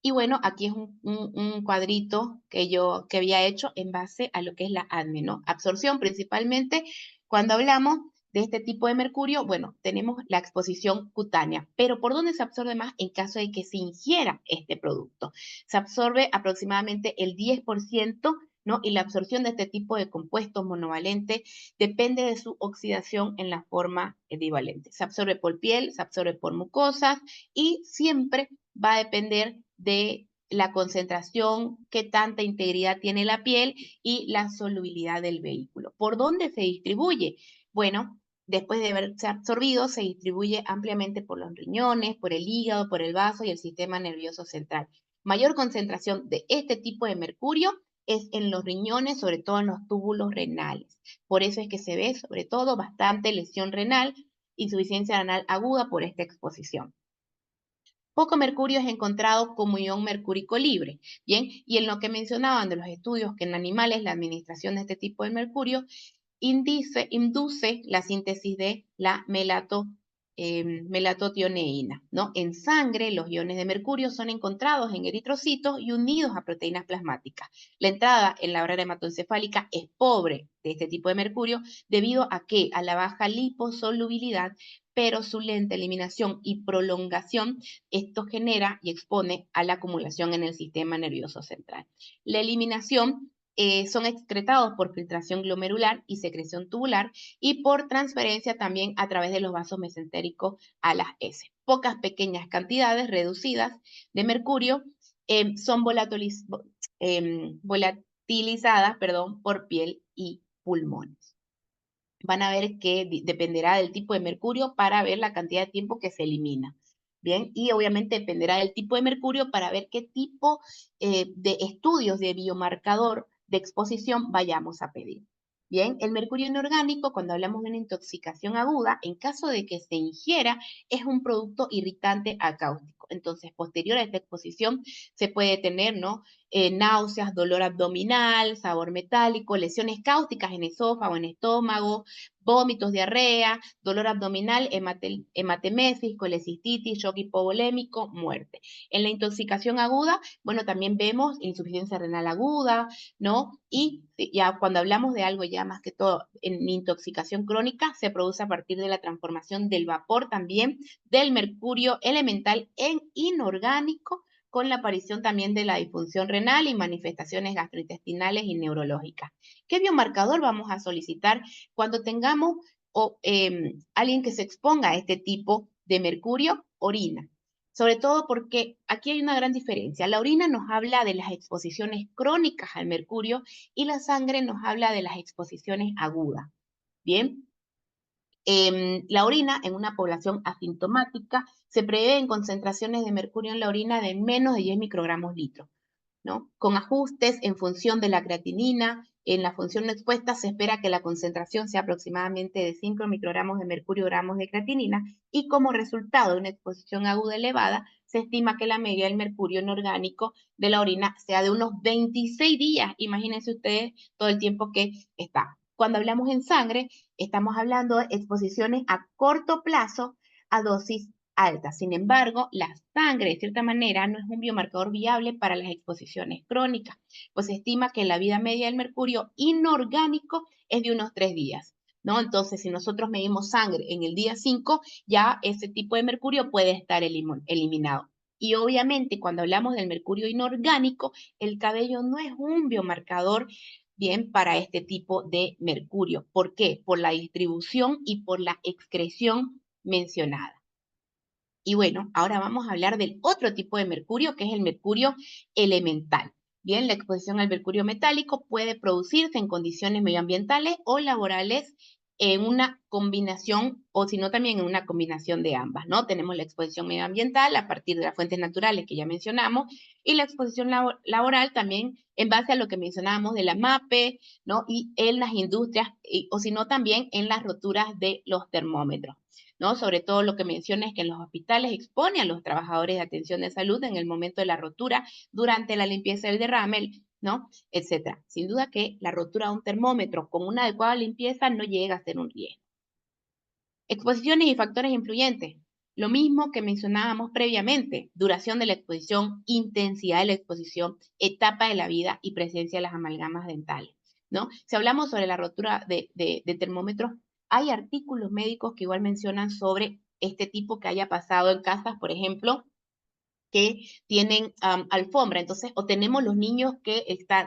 Y bueno, aquí es un cuadrito que había hecho en base a lo que es la ADME, ¿no? Absorción principalmente, cuando hablamos de este tipo de mercurio, bueno, tenemos la exposición cutánea, pero ¿por dónde se absorbe más en caso de que se ingiera este producto? Se absorbe aproximadamente el 10%, ¿no? Y la absorción de este tipo de compuestos monovalentes depende de su oxidación en la forma divalente. Se absorbe por piel, se absorbe por mucosas y siempre va a depender de la concentración, qué tanta integridad tiene la piel y la solubilidad del vehículo. ¿Por dónde se distribuye? Bueno, después de haberse absorbido, se distribuye ampliamente por los riñones, por el hígado, por el vaso y el sistema nervioso central. Mayor concentración de este tipo de mercurio es en los riñones, sobre todo en los túbulos renales. Por eso es que se ve, sobre todo, bastante lesión renal, insuficiencia renal aguda por esta exposición. Poco mercurio es encontrado como ion mercúrico libre, ¿bien? Y en lo que mencionaban de los estudios que en animales la administración de este tipo de mercurio induce la síntesis de la melatotioneína, ¿no? En sangre, los iones de mercurio son encontrados en eritrocitos y unidos a proteínas plasmáticas. La entrada en la barrera hematoencefálica es pobre de este tipo de mercurio debido a que a la baja liposolubilidad, pero su lenta eliminación y prolongación, esto genera y expone a la acumulación en el sistema nervioso central. La eliminación son excretados por filtración glomerular y secreción tubular y por transferencia también a través de los vasos mesentéricos a las heces. Pocas pequeñas cantidades reducidas de mercurio son volatilizadas, por piel y pulmones. Van a ver que dependerá del tipo de mercurio para ver la cantidad de tiempo que se elimina. Bien, y obviamente dependerá del tipo de mercurio para ver qué tipo de estudios de biomarcador de exposición vayamos a pedir. Bien, el mercurio inorgánico, cuando hablamos de una intoxicación aguda, en caso de que se ingiera, es un producto irritante acáustico. Entonces, posterior a esta exposición, se puede tener, ¿no? Náuseas, dolor abdominal, sabor metálico, lesiones cáusticas en esófago, en estómago, vómitos, diarrea, dolor abdominal, hematemesis, colecistitis, shock hipovolémico, muerte. En la intoxicación aguda, bueno, también vemos insuficiencia renal aguda, ¿no? Y ya cuando hablamos de algo ya más que todo en intoxicación crónica, se produce a partir de la transformación del vapor también del mercurio elemental en inorgánico, con la aparición también de la disfunción renal y manifestaciones gastrointestinales y neurológicas. ¿Qué biomarcador vamos a solicitar cuando tengamos alguien que se exponga a este tipo de mercurio? Orina. Sobre todo porque aquí hay una gran diferencia. La orina nos habla de las exposiciones crónicas al mercurio y la sangre nos habla de las exposiciones agudas. Bien. La orina en una población asintomática se prevén concentraciones de mercurio en la orina de menos de 10 microgramos litro, ¿no? Con ajustes en función de la creatinina, en la función no expuesta se espera que la concentración sea aproximadamente de 5 microgramos de mercurio gramos de creatinina y como resultado de una exposición aguda elevada, se estima que la media del mercurio inorgánico de la orina sea de unos 26 días. Imagínense ustedes todo el tiempo que está. Cuando hablamos en sangre, estamos hablando de exposiciones a corto plazo a dosis altas. Sin embargo, la sangre, de cierta manera, no es un biomarcador viable para las exposiciones crónicas, pues se estima que la vida media del mercurio inorgánico es de unos 3 días, ¿no? Entonces, si nosotros medimos sangre en el día 5, ya ese tipo de mercurio puede estar eliminado. Y obviamente, cuando hablamos del mercurio inorgánico, el cabello no es un biomarcador bien para este tipo de mercurio. ¿Por qué? Por la distribución y por la excreción mencionada. Y bueno, ahora vamos a hablar del otro tipo de mercurio, que es el mercurio elemental. Bien, la exposición al mercurio metálico puede producirse en condiciones medioambientales o laborales en una combinación, o si no también en una combinación de ambas, ¿no? Tenemos la exposición medioambiental a partir de las fuentes naturales que ya mencionamos, y la exposición laboral también en base a lo que mencionábamos de la MAPE, ¿no? Y en las industrias, o si no también en las roturas de los termómetros, ¿no? Sobre todo lo que menciona es que en los hospitales expone a los trabajadores de atención de salud en el momento de la rotura, durante la limpieza del derrame, ¿no? Etcétera. Sin duda que la rotura de un termómetro con una adecuada limpieza no llega a ser un riesgo. Exposiciones y factores influyentes. Lo mismo que mencionábamos previamente, duración de la exposición, intensidad de la exposición, etapa de la vida y presencia de las amalgamas dentales, ¿no? Si hablamos sobre la rotura de termómetros, hay artículos médicos que igual mencionan sobre este tipo que haya pasado en casas, por ejemplo, que tienen alfombra. Entonces, o tenemos los niños que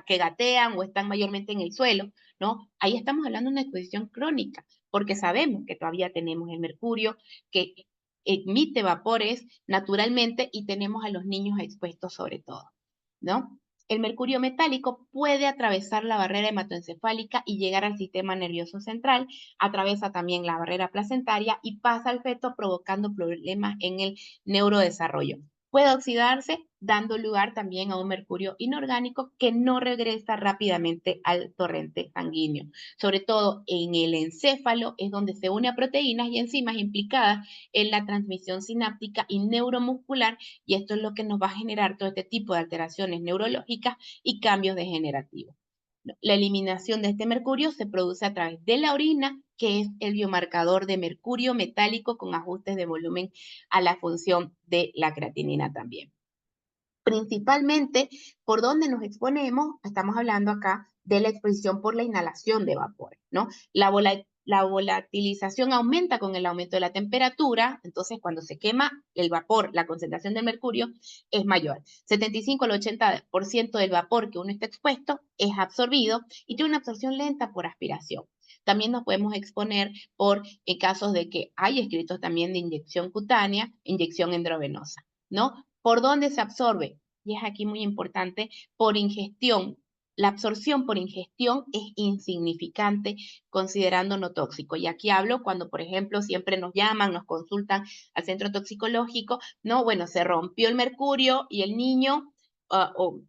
gatean o están mayormente en el suelo, ¿no? Ahí estamos hablando de una exposición crónica, porque sabemos que todavía tenemos el mercurio, que emite vapores naturalmente y tenemos a los niños expuestos sobre todo, ¿no? El mercurio metálico puede atravesar la barrera hematoencefálica y llegar al sistema nervioso central, atraviesa también la barrera placentaria y pasa al feto provocando problemas en el neurodesarrollo. Puede oxidarse, dando lugar también a un mercurio inorgánico que no regresa rápidamente al torrente sanguíneo. Sobre todo en el encéfalo es donde se une a proteínas y enzimas implicadas en la transmisión sináptica y neuromuscular, y esto es lo que nos va a generar todo este tipo de alteraciones neurológicas y cambios degenerativos. La eliminación de este mercurio se produce a través de la orina, que es el biomarcador de mercurio metálico con ajustes de volumen a la función de la creatinina también. Principalmente, ¿por dónde nos exponemos? Estamos hablando acá de la exposición por la inhalación de vapores, ¿no? La la volatilización aumenta con el aumento de la temperatura, entonces cuando se quema el vapor, la concentración de mercurio es mayor. 75 al 80% del vapor que uno está expuesto es absorbido y tiene una absorción lenta por aspiración. También nos podemos exponer en casos de que hay escritos también de inyección cutánea, inyección endovenosa, ¿no? ¿Por dónde se absorbe? Y es aquí muy importante, por ingestión. La absorción por ingestión es insignificante considerando no tóxico. Y aquí hablo cuando, por ejemplo, siempre nos llaman, nos consultan al centro toxicológico, ¿no? Bueno, se rompió el mercurio y el niño o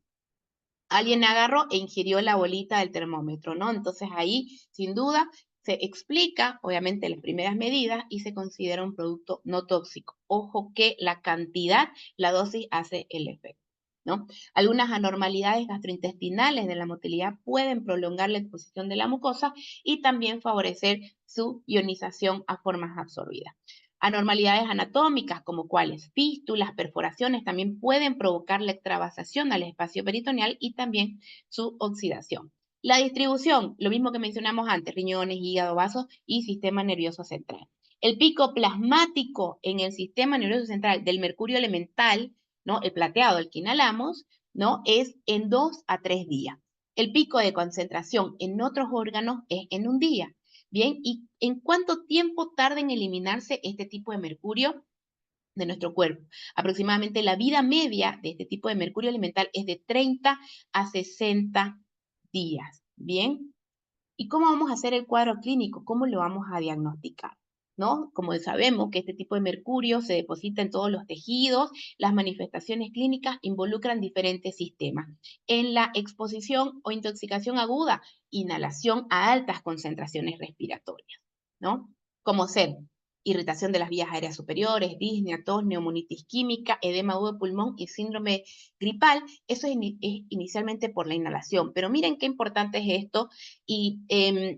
alguien agarró e ingirió la bolita del termómetro, ¿no? Entonces ahí, sin duda, se explica, obviamente, las primeras medidas y se considera un producto no tóxico. Ojo que la cantidad, la dosis hace el efecto, ¿no? Algunas anormalidades gastrointestinales de la motilidad pueden prolongar la exposición de la mucosa y también favorecer su ionización a formas absorbidas. Anormalidades anatómicas, como cuáles fístulas, perforaciones, también pueden provocar la extravasación al espacio peritoneal y también su oxidación. La distribución, lo mismo que mencionamos antes, riñones, hígado, vasos y sistema nervioso central. El pico plasmático en el sistema nervioso central del mercurio elemental, ¿no? El plateado, el que inhalamos, ¿no? Es en 2 a 3 días. El pico de concentración en otros órganos es en un día. Bien, ¿y en cuánto tiempo tarda en eliminarse este tipo de mercurio de nuestro cuerpo? Aproximadamente la vida media de este tipo de mercurio elemental es de 30 a 60 días. Bien, ¿y cómo vamos a hacer el cuadro clínico? ¿Cómo lo vamos a diagnosticar? ¿No? Como sabemos que este tipo de mercurio se deposita en todos los tejidos, las manifestaciones clínicas involucran diferentes sistemas. En la exposición o intoxicación aguda, inhalación a altas concentraciones respiratorias, ¿no? Como ser irritación de las vías aéreas superiores, disnea, tos, neumonitis química, edema agudo de pulmón y síndrome gripal. Eso es inicialmente por la inhalación. Pero miren qué importante es esto. Y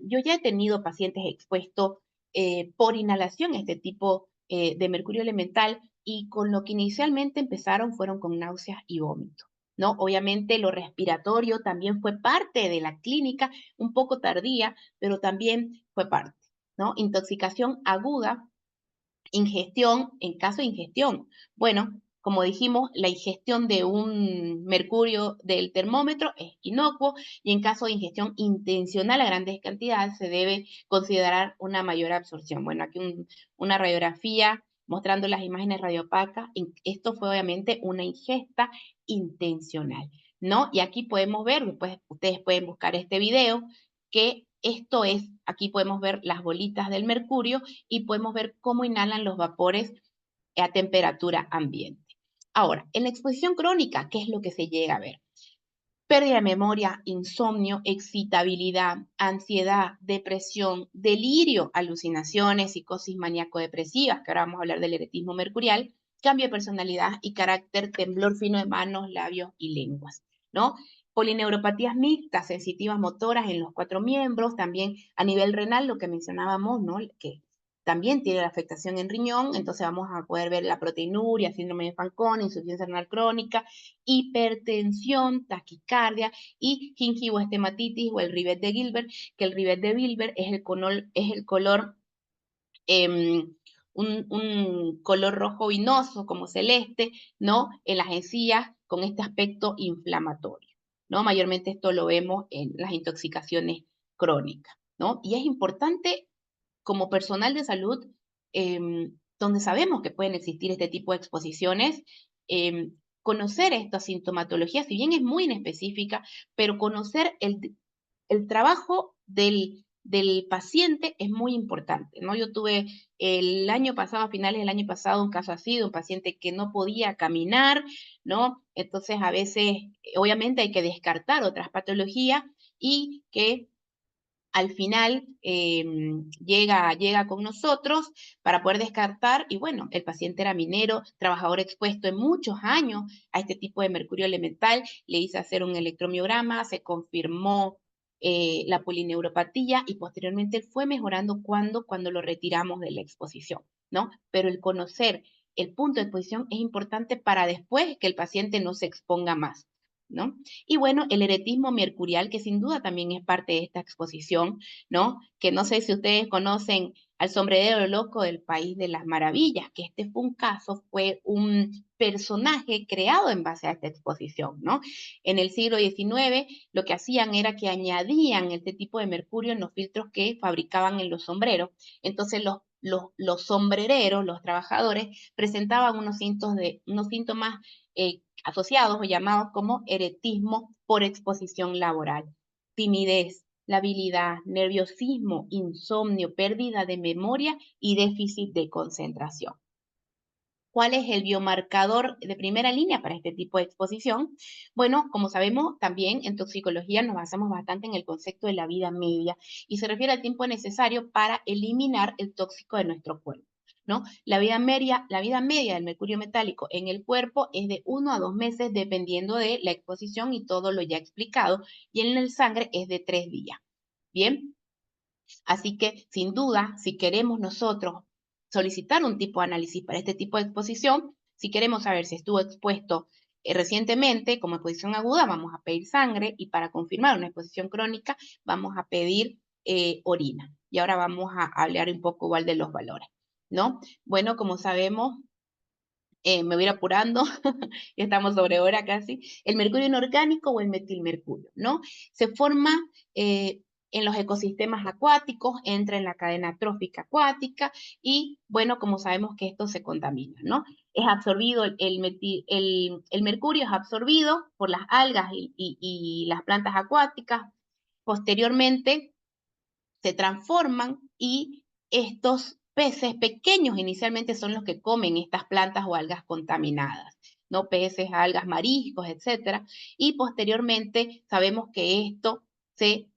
yo ya he tenido pacientes expuestos por inhalación a este tipo de mercurio elemental y con lo que inicialmente empezaron fueron con náuseas y vómitos, ¿no? Obviamente lo respiratorio también fue parte de la clínica, un poco tardía, pero también fue parte, ¿no? Intoxicación aguda, ingestión, en caso de ingestión. Bueno, como dijimos, la ingestión de un mercurio del termómetro es inocuo y en caso de ingestión intencional a grandes cantidades se debe considerar una mayor absorción. Bueno, aquí una radiografía mostrando las imágenes radiopacas. Esto fue obviamente una ingesta intencional, ¿no? Y aquí podemos ver, después ustedes pueden buscar este video, que esto es, aquí podemos ver las bolitas del mercurio y podemos ver cómo inhalan los vapores a temperatura ambiente. Ahora, en la exposición crónica, ¿qué es lo que se llega a ver? Pérdida de memoria, insomnio, excitabilidad, ansiedad, depresión, delirio, alucinaciones, psicosis maníaco-depresivas, que ahora vamos a hablar del eretismo mercurial, cambio de personalidad y carácter, temblor fino de manos, labios y lenguas, ¿no? Polineuropatías mixtas, sensitivas motoras en los 4 miembros, también a nivel renal, lo que mencionábamos, ¿no? Que también tiene la afectación en riñón, entonces vamos a poder ver la proteinuria, síndrome de Fanconi, insuficiencia renal crónica, hipertensión, taquicardia y gingivoestomatitis o el rivet de Gilbert, que el rivet de Gilbert es el color un color rojo vinoso como celeste, ¿no? En las encías con este aspecto inflamatorio, ¿no? Mayormente esto lo vemos en las intoxicaciones crónicas, ¿no? Y es importante como personal de salud, donde sabemos que pueden existir este tipo de exposiciones, conocer esta sintomatología, si bien es muy inespecífica, pero conocer el trabajo del paciente es muy importante, ¿no? Yo tuve el año pasado, a finales del año pasado, un caso así de un paciente que no podía caminar, ¿no? Entonces, a veces, obviamente hay que descartar otras patologías y que al final llega con nosotros para poder descartar y bueno, el paciente era minero, trabajador expuesto en muchos años a este tipo de mercurio elemental, le hice hacer un electromiograma, se confirmó la polineuropatía y posteriormente fue mejorando cuando lo retiramos de la exposición, ¿no? Pero el conocer el punto de exposición es importante para después que el paciente no se exponga más, ¿no? Y bueno, el eretismo mercurial, que sin duda también es parte de esta exposición, ¿no? Que no sé si ustedes conocen al sombrerero loco del País de las Maravillas, que este fue un caso, fue un personaje creado en base a esta exposición, ¿no? En el siglo XIX lo que hacían era que añadían este tipo de mercurio en los filtros que fabricaban en los sombreros. Entonces los sombrereros, los trabajadores, presentaban unos síntomas asociados o llamados como eretismo por exposición laboral. Timidez, labilidad, nerviosismo, insomnio, pérdida de memoria y déficit de concentración. ¿Cuál es el biomarcador de primera línea para este tipo de exposición? Bueno, como sabemos, también en toxicología nos basamos bastante en el concepto de la vida media y se refiere al tiempo necesario para eliminar el tóxico de nuestro cuerpo, ¿no? La vida media del mercurio metálico en el cuerpo es de 1 a 2 meses dependiendo de la exposición y todo lo ya explicado, y en el sangre es de 3 días. Bien, así que sin duda, si queremos nosotros solicitar un tipo de análisis para este tipo de exposición, si queremos saber si estuvo expuesto recientemente como exposición aguda, vamos a pedir sangre, y para confirmar una exposición crónica vamos a pedir orina. Y ahora vamos a hablar un poco igual de los valores, ¿no? Bueno, como sabemos, me voy a ir apurando, ya estamos sobre hora casi, el mercurio inorgánico o el metilmercurio, ¿no? Se forma en los ecosistemas acuáticos, entra en la cadena trófica acuática y, bueno, como sabemos que esto se contamina, ¿no? Es absorbido, el mercurio es absorbido por las algas y las plantas acuáticas. Posteriormente se transforman y estos peces pequeños inicialmente son los que comen estas plantas o algas contaminadas, ¿no? Peces, algas, mariscos, etc. Y posteriormente sabemos que esto se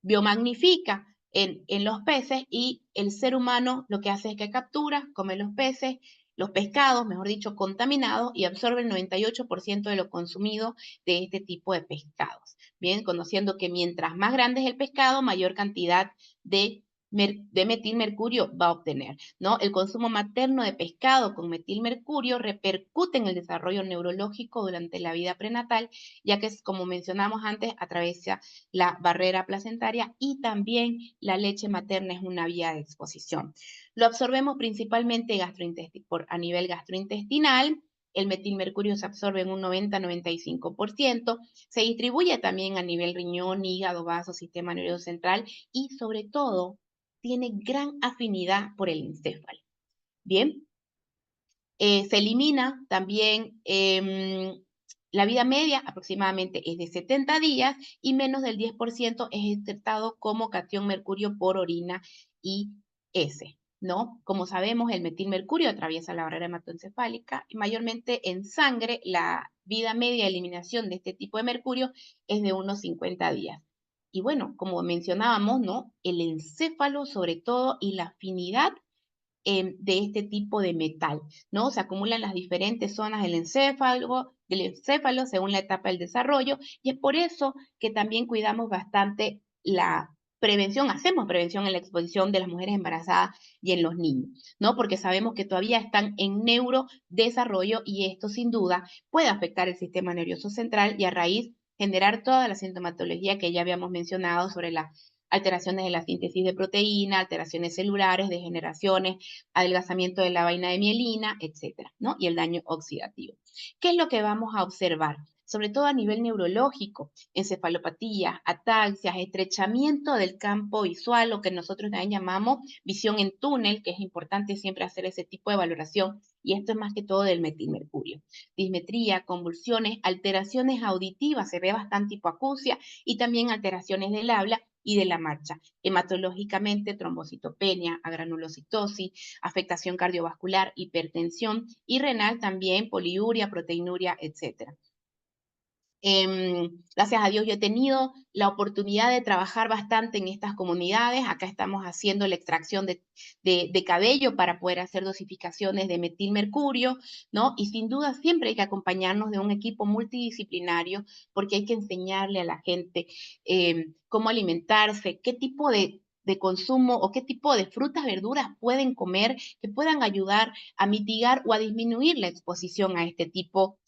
biomagnifica en los peces, y el ser humano lo que hace es que captura, come los peces, los pescados, mejor dicho, contaminados, y absorbe el 98% de lo consumido de este tipo de pescados. Bien, conociendo que mientras más grande es el pescado, mayor cantidad de metilmercurio va a obtener, ¿no? El consumo materno de pescado con metilmercurio repercute en el desarrollo neurológico durante la vida prenatal, ya que, como mencionamos antes, atraviesa la barrera placentaria, y también la leche materna es una vía de exposición. Lo absorbemos principalmente a nivel gastrointestinal. El metilmercurio se absorbe en un 90-95%, se distribuye también a nivel riñón, hígado, vaso, sistema nervioso central, y sobre todo tiene gran afinidad por el encéfalo. Bien, se elimina también, la vida media aproximadamente es de 70 días y menos del 10% es excretado como catión mercurio por orina y heces, ¿no? Como sabemos, el metilmercurio atraviesa la barrera hematoencefálica y mayormente en sangre la vida media de eliminación de este tipo de mercurio es de unos 50 días. Y bueno, como mencionábamos, ¿no? El encéfalo sobre todo y la afinidad de este tipo de metal, ¿no? Se acumulan las diferentes zonas del encéfalo según la etapa del desarrollo, y es por eso que también cuidamos bastante la prevención, hacemos prevención en la exposición de las mujeres embarazadas y en los niños, ¿no? Porque sabemos que todavía están en neurodesarrollo, y esto sin duda puede afectar el sistema nervioso central y a raíz generar toda la sintomatología que ya habíamos mencionado sobre la alteraciones de la síntesis de proteína, alteraciones celulares, degeneraciones, adelgazamiento de la vaina de mielina, etcétera, ¿no? Y el daño oxidativo. ¿Qué es lo que vamos a observar? Sobre todo a nivel neurológico, encefalopatías, ataxias, estrechamiento del campo visual, lo que nosotros también llamamos visión en túnel, que es importante siempre hacer ese tipo de valoración, y esto es más que todo del metilmercurio. Dismetría, convulsiones, alteraciones auditivas, se ve bastante hipoacusia, y también alteraciones del habla y de la marcha. Hematológicamente, trombocitopenia, agranulocitosis, afectación cardiovascular, hipertensión, y renal también, poliuria, proteinuria, etc. Gracias a Dios yo he tenido la oportunidad de trabajar bastante en estas comunidades. Acá estamos haciendo la extracción de cabello para poder hacer dosificaciones de metilmercurio, ¿no? Y sin duda siempre hay que acompañarnos de un equipo multidisciplinario, porque hay que enseñarle a la gente cómo alimentarse, qué tipo de consumo o qué tipo de frutas, verduras pueden comer que puedan ayudar a mitigar o a disminuir la exposición a este tipo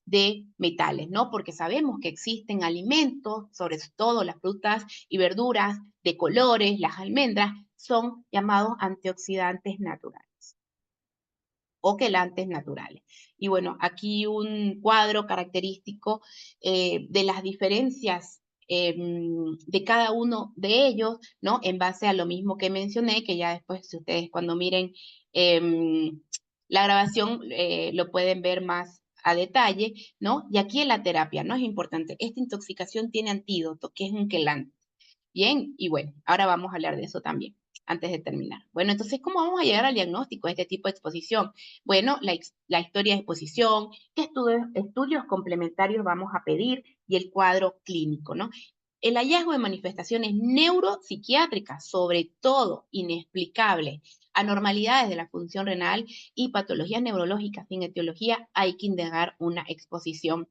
de metales, ¿no? Porque sabemos que existen alimentos, sobre todo las frutas y verduras de colores, las almendras, son llamados antioxidantes naturales o quelantes naturales. Y bueno, aquí un cuadro característico de las diferencias de cada uno de ellos, ¿no? En base a lo mismo que mencioné, que ya después si ustedes cuando miren la grabación lo pueden ver más a detalle, ¿no? Y aquí en la terapia, ¿no? Es importante, esta intoxicación tiene antídoto, que es un quelante. Bien, y bueno, ahora vamos a hablar de eso también, antes de terminar. Bueno, entonces, ¿cómo vamos a llegar al diagnóstico de este tipo de exposición? Bueno, la historia de exposición, qué estudios complementarios vamos a pedir y el cuadro clínico, ¿no? El hallazgo de manifestaciones neuropsiquiátricas, sobre todo inexplicables, anormalidades de la función renal y patologías neurológicas sin etiología, hay que indagar una exposición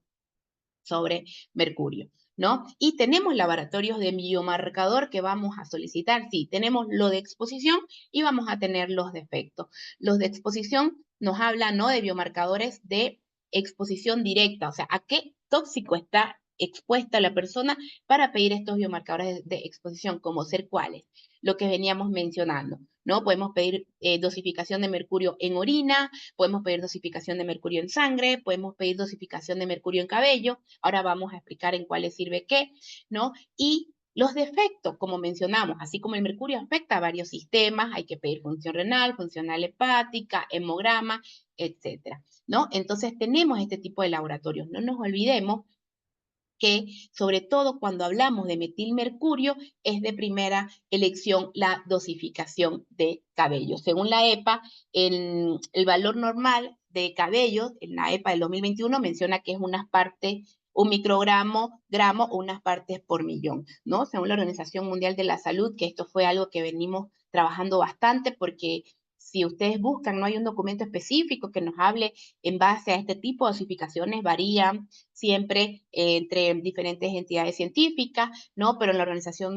sobre mercurio, ¿no? Y tenemos laboratorios de biomarcador que vamos a solicitar. Sí, tenemos lo de exposición y vamos a tener los de efecto. Los de exposición nos hablan, ¿no? De biomarcadores de exposición directa, o sea, a qué tóxico está expuesta la persona para pedir estos biomarcadores de exposición, como ser cuáles, lo que veníamos mencionando, ¿no? Podemos pedir dosificación de mercurio en orina, podemos pedir dosificación de mercurio en sangre, podemos pedir dosificación de mercurio en cabello. Ahora vamos a explicar en cuáles sirve qué, ¿no? Y los defectos, como mencionamos, así como el mercurio afecta a varios sistemas, hay que pedir función renal, funcional hepática, hemograma, etcétera, ¿no? Entonces tenemos este tipo de laboratorios. No nos olvidemos que, sobre todo cuando hablamos de metilmercurio, es de primera elección la dosificación de cabello. Según la EPA, el valor normal de cabello, en la EPA del 2021, menciona que es unas partes, un microgramo, gramo o unas partes por millón, ¿no? Según la Organización Mundial de la Salud, que esto fue algo que venimos trabajando bastante porque si ustedes buscan, no hay un documento específico que nos hable en base a este tipo de dosificaciones, varían siempre entre diferentes entidades científicas, ¿no? Pero en la Organización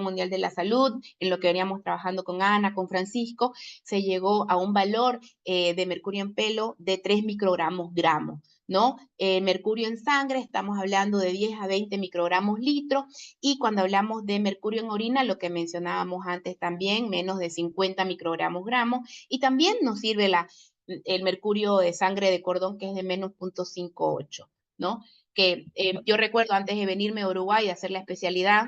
Mundial de la Salud, en lo que veníamos trabajando con Ana, con Francisco, se llegó a un valor de mercurio en pelo de 3 microgramos gramos, ¿no? Mercurio en sangre, estamos hablando de 10 a 20 microgramos litro, y cuando hablamos de mercurio en orina, lo que mencionábamos antes también, menos de 50 microgramos gramos, y también nos sirve el mercurio de sangre de cordón, que es de menos 0.58, ¿no? Que yo recuerdo antes de venirme a Uruguay a hacer la especialidad,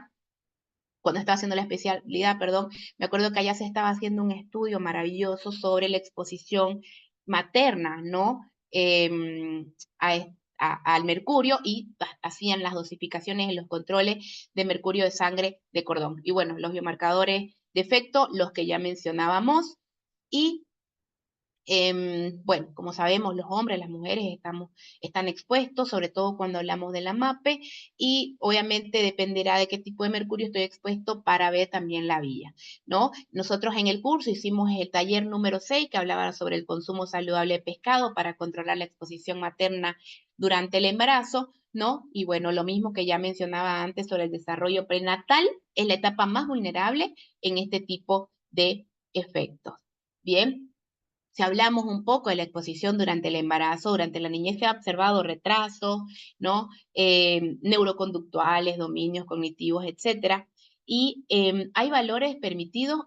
cuando estaba haciendo la especialidad, perdón, me acuerdo que allá se estaba haciendo un estudio maravilloso sobre la exposición materna, ¿no? Al mercurio, y hacían las dosificaciones en los controles de mercurio de sangre de cordón. Y bueno, los biomarcadores de efecto, los que ya mencionábamos, y bueno, como sabemos, los hombres, las mujeres están expuestos, sobre todo cuando hablamos de la MAPE, y obviamente dependerá de qué tipo de mercurio estoy expuesto para ver también la vía, ¿no? Nosotros en el curso hicimos el taller número 6 que hablaba sobre el consumo saludable de pescado para controlar la exposición materna durante el embarazo, ¿no? Y bueno, lo mismo que ya mencionaba antes sobre el desarrollo prenatal, es la etapa más vulnerable en este tipo de efectos. Bien. Si hablamos un poco de la exposición durante el embarazo, durante la niñez se ha observado retrasos, ¿no? Neuroconductuales, dominios cognitivos, etcétera. Y hay valores permitidos,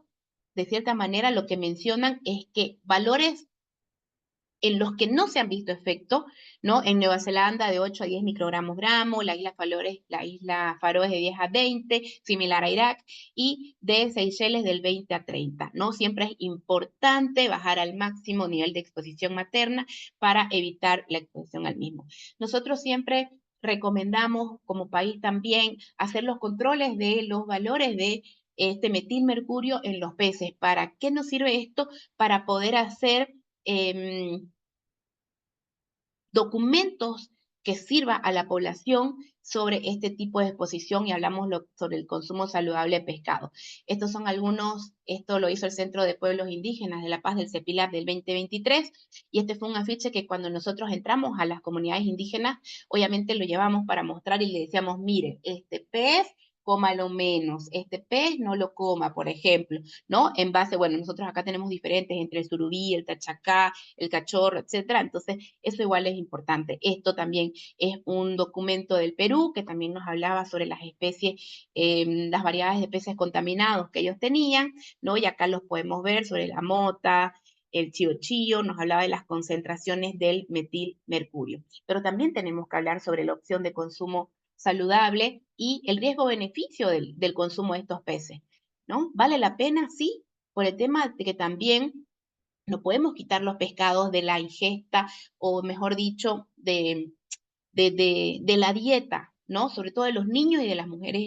de cierta manera, lo que mencionan es que valores en los que no se han visto efectos, ¿no? En Nueva Zelanda de 8 a 10 microgramos gramo, la isla Faroes de 10 a 20, similar a Irak, y de Seychelles del 20 a 30, ¿no? Siempre es importante bajar al máximo nivel de exposición materna para evitar la exposición al mismo. Nosotros siempre recomendamos como país también hacer los controles de los valores de este metilmercurio en los peces. ¿Para qué nos sirve esto? Para poder hacer documentos que sirva a la población sobre este tipo de exposición, y hablamos sobre el consumo saludable de pescado. Estos son algunos, esto lo hizo el Centro de Pueblos Indígenas de La Paz del CEPILAB del 2023, y este fue un afiche que cuando nosotros entramos a las comunidades indígenas, obviamente lo llevamos para mostrar y le decíamos, mire, este pez cómalo menos, este pez no lo coma, por ejemplo, ¿no? En base, bueno, nosotros acá tenemos diferentes entre el surubí, el tachacá, el cachorro, etcétera, entonces eso igual es importante. Esto también es un documento del Perú que también nos hablaba sobre las especies, las variedades de peces contaminados que ellos tenían, ¿no? Y acá los podemos ver sobre la mota, el chío, nos hablaba de las concentraciones del metilmercurio. Pero también tenemos que hablar sobre la opción de consumo saludable y el riesgo-beneficio del consumo de estos peces, ¿no? ¿Vale la pena? Sí, por el tema de que también no podemos quitar los pescados de la ingesta, o mejor dicho, de la dieta, ¿no? Sobre todo de los niños y de las mujeres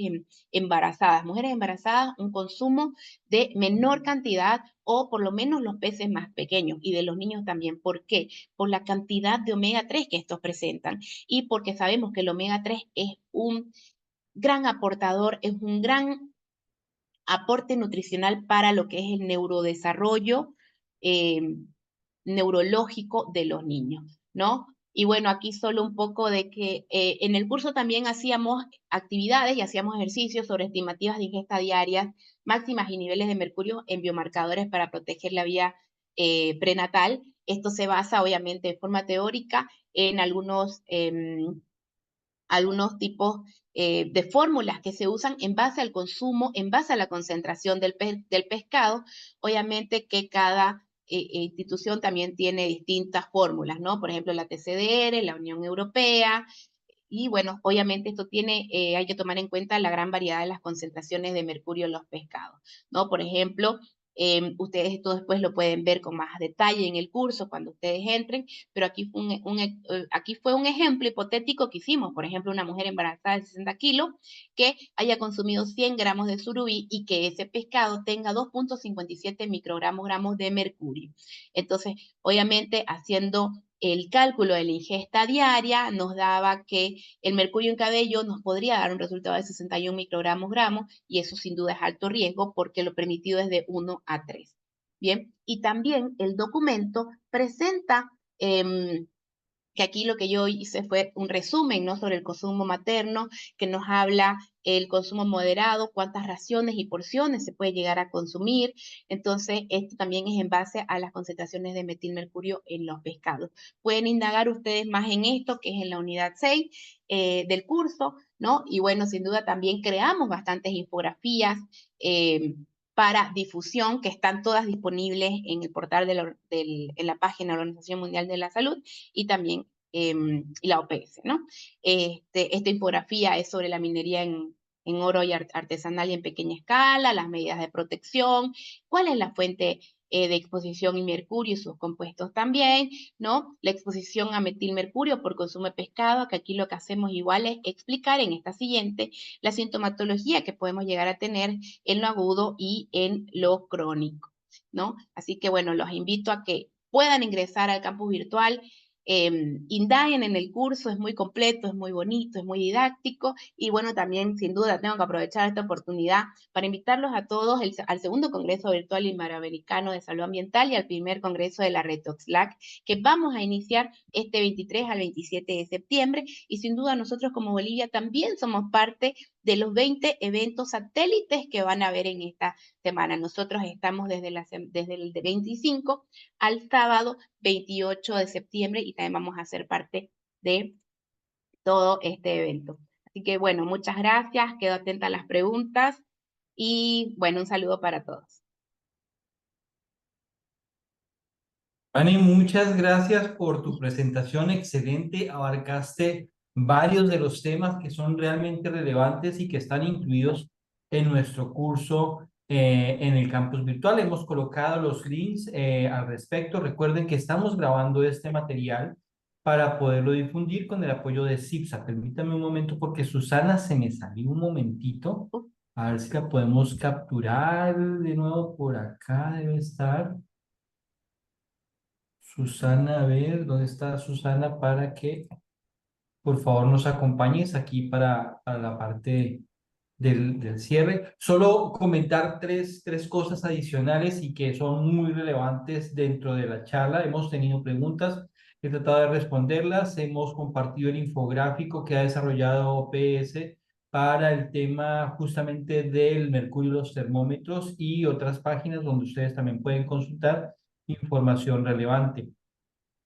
embarazadas. Mujeres embarazadas, un consumo de menor cantidad o por lo menos los peces más pequeños, y de los niños también. ¿Por qué? Por la cantidad de omega 3 que estos presentan y porque sabemos que el omega 3 es un gran aportador, es un gran aporte nutricional para lo que es el neurodesarrollo neurológico de los niños, ¿no? Y bueno, aquí solo un poco de que en el curso también hacíamos actividades y hacíamos ejercicios sobre estimativas de ingesta diarias, máximas y niveles de mercurio en biomarcadores para proteger la vía prenatal. Esto se basa obviamente de forma teórica en algunos tipos de fórmulas que se usan en base al consumo, en base a la concentración del pescado. Obviamente que cada institución también tiene distintas fórmulas, ¿no? Por ejemplo, la TCDR, la Unión Europea, y bueno, obviamente esto hay que tomar en cuenta la gran variedad de las concentraciones de mercurio en los pescados, ¿no? Por ejemplo, ustedes esto después lo pueden ver con más detalle en el curso cuando ustedes entren, pero aquí fue un ejemplo hipotético que hicimos. Por ejemplo, una mujer embarazada de 60 kilos que haya consumido 100 gramos de surubí y que ese pescado tenga 2.57 microgramos de mercurio. Entonces, obviamente, haciendo el cálculo de la ingesta diaria, nos daba que el mercurio en cabello nos podría dar un resultado de 61 microgramos, y eso sin duda es alto riesgo porque lo permitido es de 1 a 3. Bien, y también el documento presenta que aquí lo que yo hice fue un resumen, ¿no? Sobre el consumo materno, que nos habla el consumo moderado, cuántas raciones y porciones se puede llegar a consumir. Entonces, esto también es en base a las concentraciones de metilmercurio en los pescados. Pueden indagar ustedes más en esto, que es en la unidad 6 del curso, ¿no? Y bueno, sin duda también creamos bastantes infografías para difusión, que están todas disponibles en el portal en la página de la Organización Mundial de la Salud y también la OPS, ¿no? Esta infografía es sobre la minería en oro y artesanal y en pequeña escala, las medidas de protección, cuál es la fuente de exposición y mercurio y sus compuestos también, ¿no? La exposición a metilmercurio por consumo de pescado, que aquí lo que hacemos igual es explicar en esta siguiente la sintomatología que podemos llegar a tener en lo agudo y en lo crónico, ¿no? Así que bueno, los invito a que puedan ingresar al campus virtual, indaguen en el curso, es muy completo, es muy bonito, es muy didáctico, y bueno, también sin duda tengo que aprovechar esta oportunidad para invitarlos a todos al segundo Congreso Virtual Iberoamericano de Salud Ambiental y al primer Congreso de la Red TOXLAC, que vamos a iniciar este 23 al 27 de septiembre, y sin duda nosotros como Bolivia también somos parte de los 20 eventos satélites que van a haber en esta semana. Nosotros estamos desde el 25 al sábado 28 de septiembre y también vamos a ser parte de todo este evento. Así que bueno, muchas gracias, quedo atenta a las preguntas y bueno, un saludo para todos. Ani, muchas gracias por tu presentación excelente. Abarcaste varios de los temas que son realmente relevantes y que están incluidos en nuestro curso en el campus virtual. Hemos colocado los links al respecto. Recuerden que estamos grabando este material para poderlo difundir con el apoyo de CIPSA. Permítame un momento porque Susana se me salió un momentito. A ver si la podemos capturar de nuevo por acá. Debe estar Susana, a ver, ¿dónde está Susana? Para que, por favor, nos acompañes aquí para la parte del cierre. Solo comentar tres cosas adicionales y que son muy relevantes dentro de la charla. Hemos tenido preguntas, he tratado de responderlas. Hemos compartido el infográfico que ha desarrollado OPS para el tema justamente del mercurio, los termómetros y otras páginas donde ustedes también pueden consultar información relevante.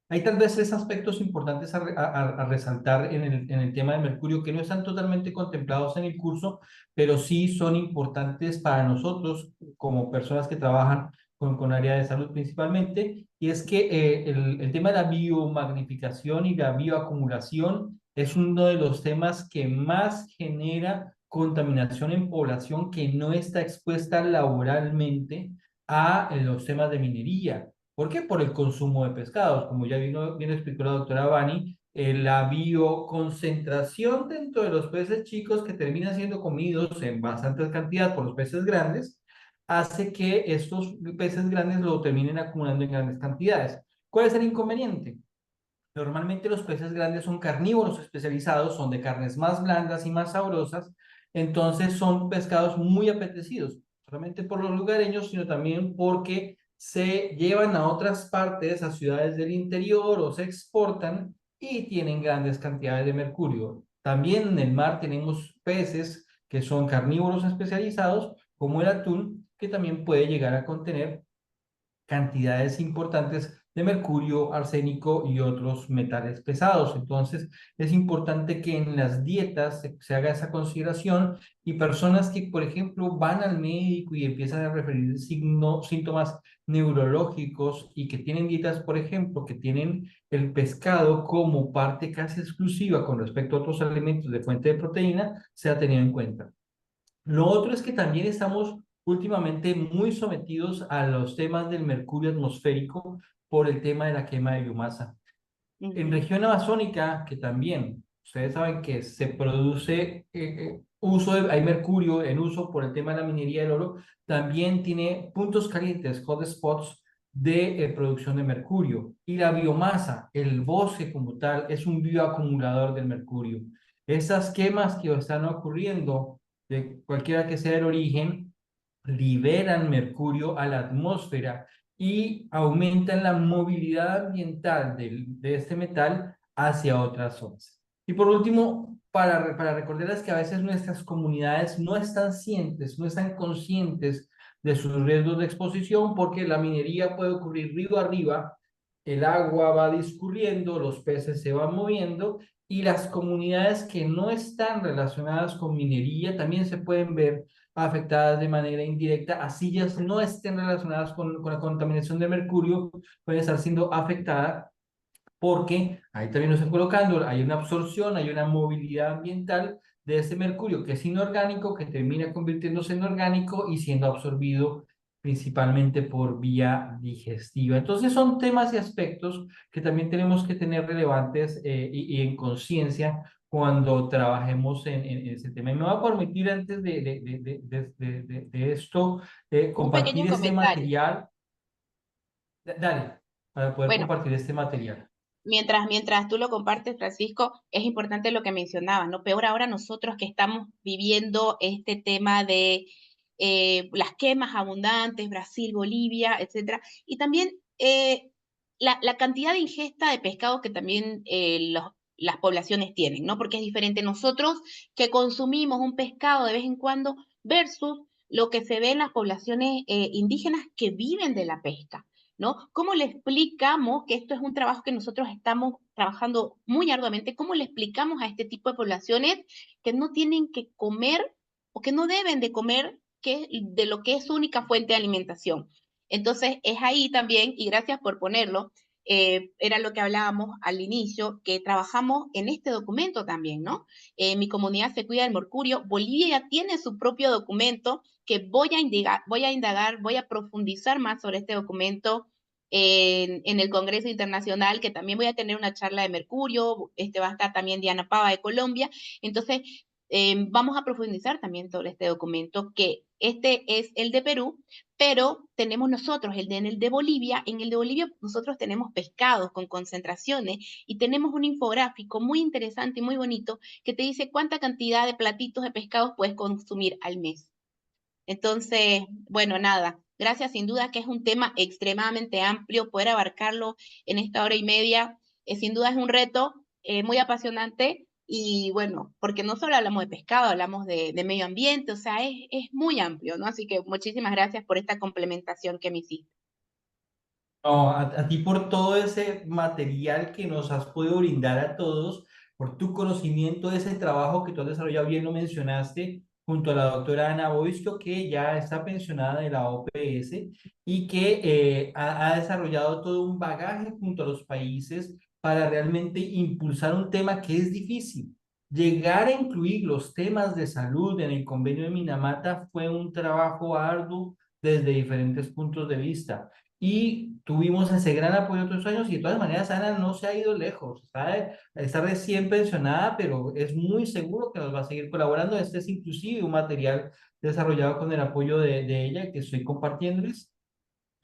Hay tal vez tres aspectos importantes a resaltar en el tema de mercurio que no están totalmente contemplados en el curso, pero sí son importantes para nosotros como personas que trabajan con área de salud principalmente, y es que el tema de la biomagnificación y la bioacumulación es uno de los temas que más genera contaminación en población que no está expuesta laboralmente a los temas de minería. ¿Por qué? Por el consumo de pescados. Como ya bien explicó la doctora Bani, la bioconcentración dentro de los peces chicos que terminan siendo comidos en bastante cantidad por los peces grandes, hace que estos peces grandes lo terminen acumulando en grandes cantidades. ¿Cuál es el inconveniente? Normalmente los peces grandes son carnívoros especializados, son de carnes más blandas y más sabrosas, entonces son pescados muy apetecidos, no solamente por los lugareños, sino también porque se llevan a otras partes, a ciudades del interior o se exportan y tienen grandes cantidades de mercurio. También en el mar tenemos peces que son carnívoros especializados, como el atún, que también puede llegar a contener cantidades importantes de mercurio, arsénico y otros metales pesados. Entonces, es importante que en las dietas se haga esa consideración y personas que, por ejemplo, van al médico y empiezan a referir síntomas neurológicos y que tienen dietas, por ejemplo, que tienen el pescado como parte casi exclusiva con respecto a otros alimentos de fuente de proteína, sea tenido en cuenta. Lo otro es que también estamos últimamente muy sometidos a los temas del mercurio atmosférico por el tema de la quema de biomasa. En región amazónica, que también, ustedes saben que se produce hay mercurio en uso por el tema de la minería del oro, también tiene puntos calientes, hotspots de producción de mercurio. Y la biomasa, el bosque como tal, es un bioacumulador del mercurio. Esas quemas que están ocurriendo, de cualquiera que sea el origen, liberan mercurio a la atmósfera y aumentan la movilidad ambiental de este metal hacia otras zonas. Y por último, para recordarles que a veces nuestras comunidades no están conscientes de sus riesgos de exposición, porque la minería puede ocurrir río arriba, el agua va discurriendo, los peces se van moviendo, y las comunidades que no están relacionadas con minería también se pueden ver afectadas de manera indirecta, así ya no estén relacionadas con la contaminación de mercurio, pueden estar siendo afectadas porque ahí también nos están colocando, hay una absorción, hay una movilidad ambiental de ese mercurio que es inorgánico, que termina convirtiéndose en orgánico y siendo absorbido principalmente por vía digestiva. Entonces son temas y aspectos que también tenemos que tener relevantes y en conciencia cuando trabajemos en ese tema. Y me va a permitir antes de esto Un compartir pequeño este comentario. material. Dale, para poder Bueno, compartir este material. mientras tú lo compartes, Francisco, es importante lo que mencionabas, ¿no? Peor ahora nosotros que estamos viviendo este tema de las quemas abundantes, Brasil, Bolivia, etcétera, y también la cantidad de ingesta de pescado que también las poblaciones tienen, ¿no? Porque es diferente nosotros que consumimos un pescado de vez en cuando versus lo que se ve en las poblaciones indígenas que viven de la pesca, ¿no? ¿Cómo le explicamos que esto es un trabajo que nosotros estamos trabajando muy arduamente? ¿Cómo le explicamos a este tipo de poblaciones que no tienen que comer o que no deben de comer de lo que es su única fuente de alimentación? Entonces, es ahí también, y gracias por ponerlo, era lo que hablábamos al inicio, que trabajamos en este documento también, ¿no? Mi comunidad se cuida del mercurio. Bolivia ya tiene su propio documento que voy a indagar, voy a profundizar más sobre este documento en el Congreso Internacional, que también voy a tener una charla de mercurio, va a estar también Diana Pava de Colombia. Entonces, vamos a profundizar también sobre este documento, que este es el de Perú, pero tenemos nosotros en el de Bolivia. En el de Bolivia nosotros tenemos pescados con concentraciones y tenemos un infográfico muy interesante y muy bonito que te dice cuánta cantidad de platitos de pescados puedes consumir al mes. Entonces, bueno, nada, gracias, sin duda que es un tema extremadamente amplio, poder abarcarlo en esta hora y media, sin duda es un reto muy apasionante Y bueno, porque no solo hablamos de pescado, hablamos de medio ambiente, o sea, es muy amplio, ¿no? Así que muchísimas gracias por esta complementación que me hiciste. No, a ti por todo ese material que nos has podido brindar a todos, por tu conocimiento de ese trabajo que tú has desarrollado, bien lo mencionaste, junto a la doctora Ana Boisco, que ya está pensionada de la OPS y que ha desarrollado todo un bagaje junto a los países para realmente impulsar un tema que es difícil. Llegar a incluir los temas de salud en el convenio de Minamata fue un trabajo arduo desde diferentes puntos de vista y tuvimos ese gran apoyo todos los años y de todas maneras Ana no se ha ido lejos, está recién pensionada, pero es muy seguro que nos va a seguir colaborando. Este es inclusive un material desarrollado con el apoyo de ella que estoy compartiéndoles.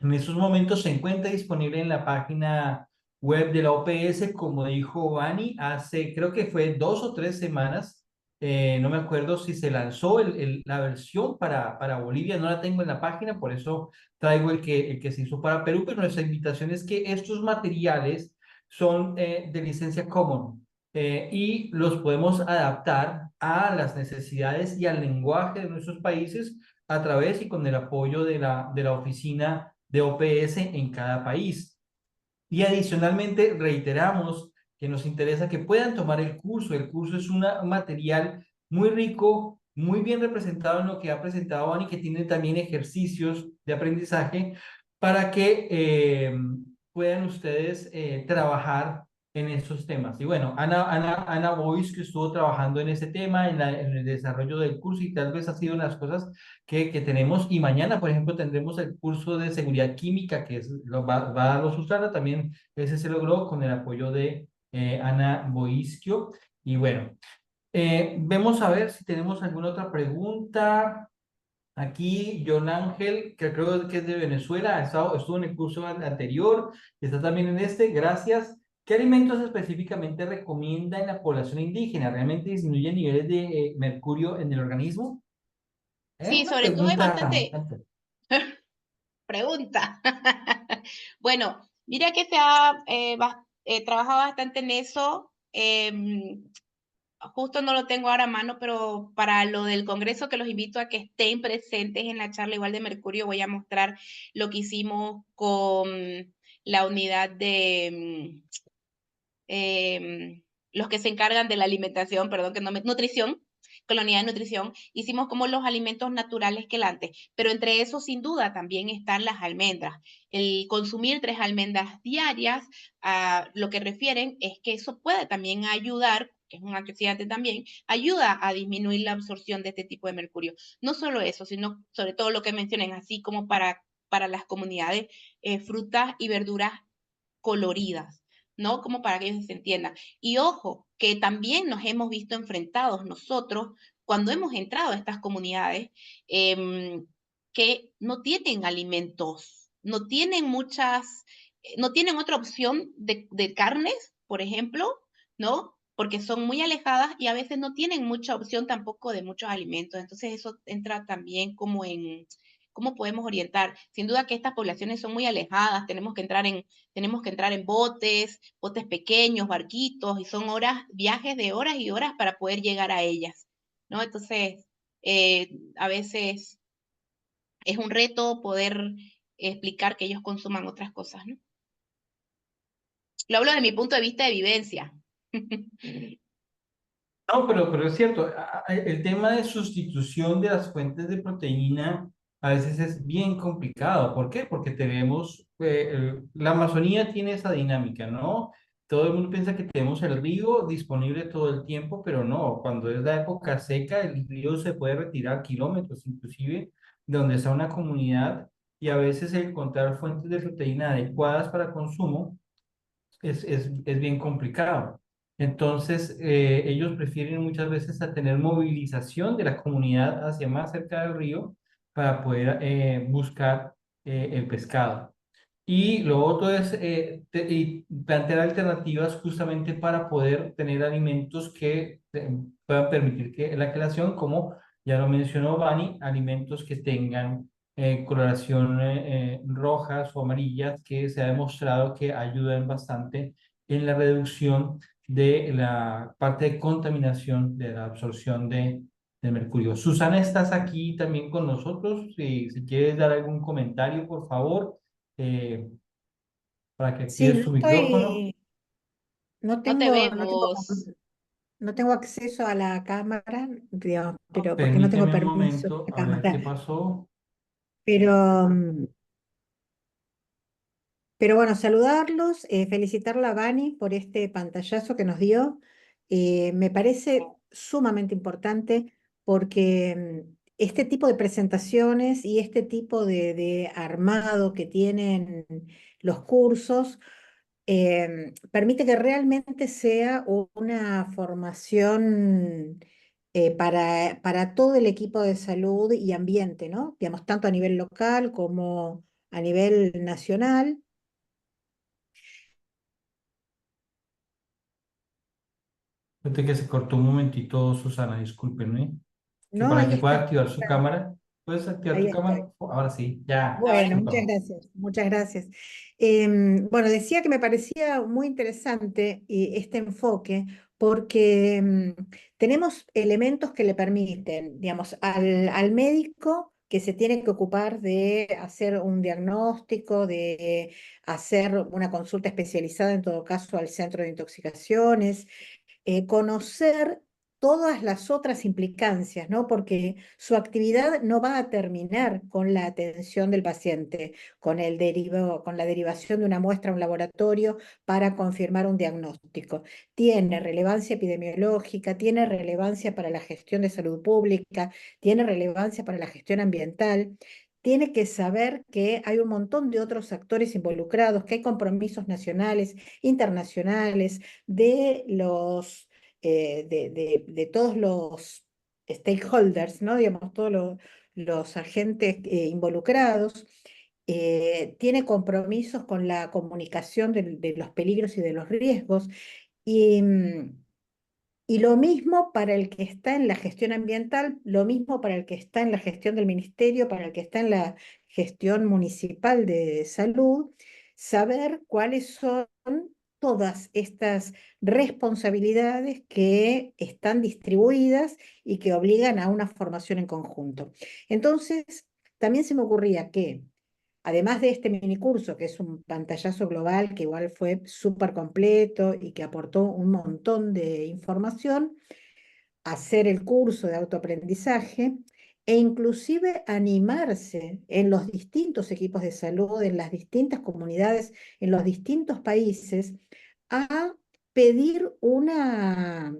En estos momentos se encuentra disponible en la página web de la OPS, como dijo Vani, hace creo que fue 2 o 3 semanas. No me acuerdo si se lanzó la versión para Bolivia, no la tengo en la página, por eso traigo el que se hizo para Perú, pero nuestra invitación es que estos materiales son de licencia common y los podemos adaptar a las necesidades y al lenguaje de nuestros países a través y con el apoyo de la oficina de OPS en cada país. Y adicionalmente reiteramos que nos interesa que puedan tomar el curso. El curso es un material muy rico, muy bien representado en lo que ha presentado Ani, que tiene también ejercicios de aprendizaje para que puedan ustedes trabajar en estos temas. Y bueno, Ana Boyce, que estuvo trabajando en ese tema, en el desarrollo del curso, y tal vez ha sido las cosas que tenemos. Y mañana, por ejemplo, tendremos el curso de seguridad química que va a dar los Susana. También ese se logró con el apoyo de Ana Boisquio. Y bueno, vemos a ver si tenemos alguna otra pregunta. Aquí John Ángel, que creo que es de Venezuela, estuvo en el curso anterior, está también en este. Gracias. ¿Qué alimentos específicamente recomienda en la población indígena? ¿Realmente disminuye niveles de mercurio en el organismo? Sí, Una sobre todo hay pregunta bastante bastante. pregunta. Bueno, mira que se ha trabajado bastante en eso. Justo no lo tengo ahora a mano, pero para lo del Congreso, que los invito a que estén presentes en la charla igual de Mercurio, voy a mostrar lo que hicimos con la unidad de los que se encargan de la alimentación, perdón, que no me, nutrición, con la unidad de nutrición, hicimos como los alimentos naturales quelantes, pero entre esos sin duda también están las almendras. El consumir 3 almendras diarias, a lo que refieren es que eso puede también ayudar, que es un antioxidante también, ayuda a disminuir la absorción de este tipo de mercurio. No solo eso, sino sobre todo lo que mencionen, así como para las comunidades, frutas y verduras coloridas, ¿no? Como para que ellos se entiendan. Y ojo, que también nos hemos visto enfrentados nosotros cuando hemos entrado a estas comunidades que no tienen alimentos, no tienen no tienen otra opción de carnes, por ejemplo, ¿no? Porque son muy alejadas y a veces no tienen mucha opción tampoco de muchos alimentos. Entonces eso entra también como en cómo podemos orientar. Sin duda que estas poblaciones son muy alejadas, tenemos que entrar en botes pequeños, barquitos, y son viajes de horas y horas para poder llegar a ellas, ¿no? Entonces, a veces es un reto poder explicar que ellos consuman otras cosas, ¿no? Lo hablo de mi punto de vista de vivencia. No, pero es cierto, el tema de sustitución de las fuentes de proteína a veces es bien complicado. ¿Por qué? Porque tenemos, la Amazonía tiene esa dinámica, ¿no? Todo el mundo piensa que tenemos el río disponible todo el tiempo, pero no, cuando es la época seca, el río se puede retirar kilómetros, inclusive de donde está una comunidad, y a veces encontrar fuentes de proteína adecuadas para consumo es bien complicado. Entonces, ellos prefieren muchas veces a tener movilización de la comunidad hacia más cerca del río para poder buscar el pescado. Y lo otro es y plantear alternativas justamente para poder tener alimentos que puedan permitir que la creación, como ya lo mencionó Vani, alimentos que tengan coloración rojas o amarillas, que se ha demostrado que ayudan bastante en la reducción de la parte de contaminación de la absorción del mercurio. Susana, ¿estás aquí también con nosotros? Si quieres dar algún comentario, por favor, para que Sí, actives no tu micrófono. estoy, no No te tengo, no tengo, vemos. no tengo acceso a la cámara, digamos, pero porque no tengo Permíteme un permiso de momento la a ver qué cámara. pasó. Pero, pero bueno, saludarlos, felicitar a Vani por este pantallazo que nos dio. Me parece sumamente importante porque este tipo de presentaciones y este tipo de armado que tienen los cursos permite que realmente sea una formación para todo el equipo de salud y ambiente, ¿no? Digamos, tanto a nivel local como a nivel nacional. Fíjate que se cortó un momentito, Susana, discúlpenme. Que No, para ahí que pueda está. activar su cámara. ¿Puedes activar Ahí tu estoy. cámara? Ahora sí, ya. Ahora Bueno, muchas Discúlpame. gracias, muchas gracias. Bueno, decía que me parecía muy interesante este enfoque porque tenemos elementos que le permiten, digamos, al médico que se tiene que ocupar de hacer un diagnóstico, de hacer una consulta especializada, en todo caso, al centro de intoxicaciones, conocer todas las otras implicancias, ¿no? Porque su actividad no va a terminar con la atención del paciente, con la derivación de una muestra a un laboratorio para confirmar un diagnóstico. Tiene relevancia epidemiológica, tiene relevancia para la gestión de salud pública, tiene relevancia para la gestión ambiental. Tiene que saber que hay un montón de otros actores involucrados, que hay compromisos nacionales, internacionales, de todos los stakeholders, ¿no? Digamos, todos los agentes involucrados. Tiene compromisos con la comunicación de los peligros y de los riesgos. Y, y lo mismo para el que está en la gestión ambiental, lo mismo para el que está en la gestión del ministerio, para el que está en la gestión municipal de salud, saber cuáles son todas estas responsabilidades que están distribuidas y que obligan a una formación en conjunto. Entonces, también se me ocurría que además de este minicurso, que es un pantallazo global, que igual fue súper completo y que aportó un montón de información, hacer el curso de autoaprendizaje e inclusive animarse en los distintos equipos de salud, en las distintas comunidades, en los distintos países, a pedir una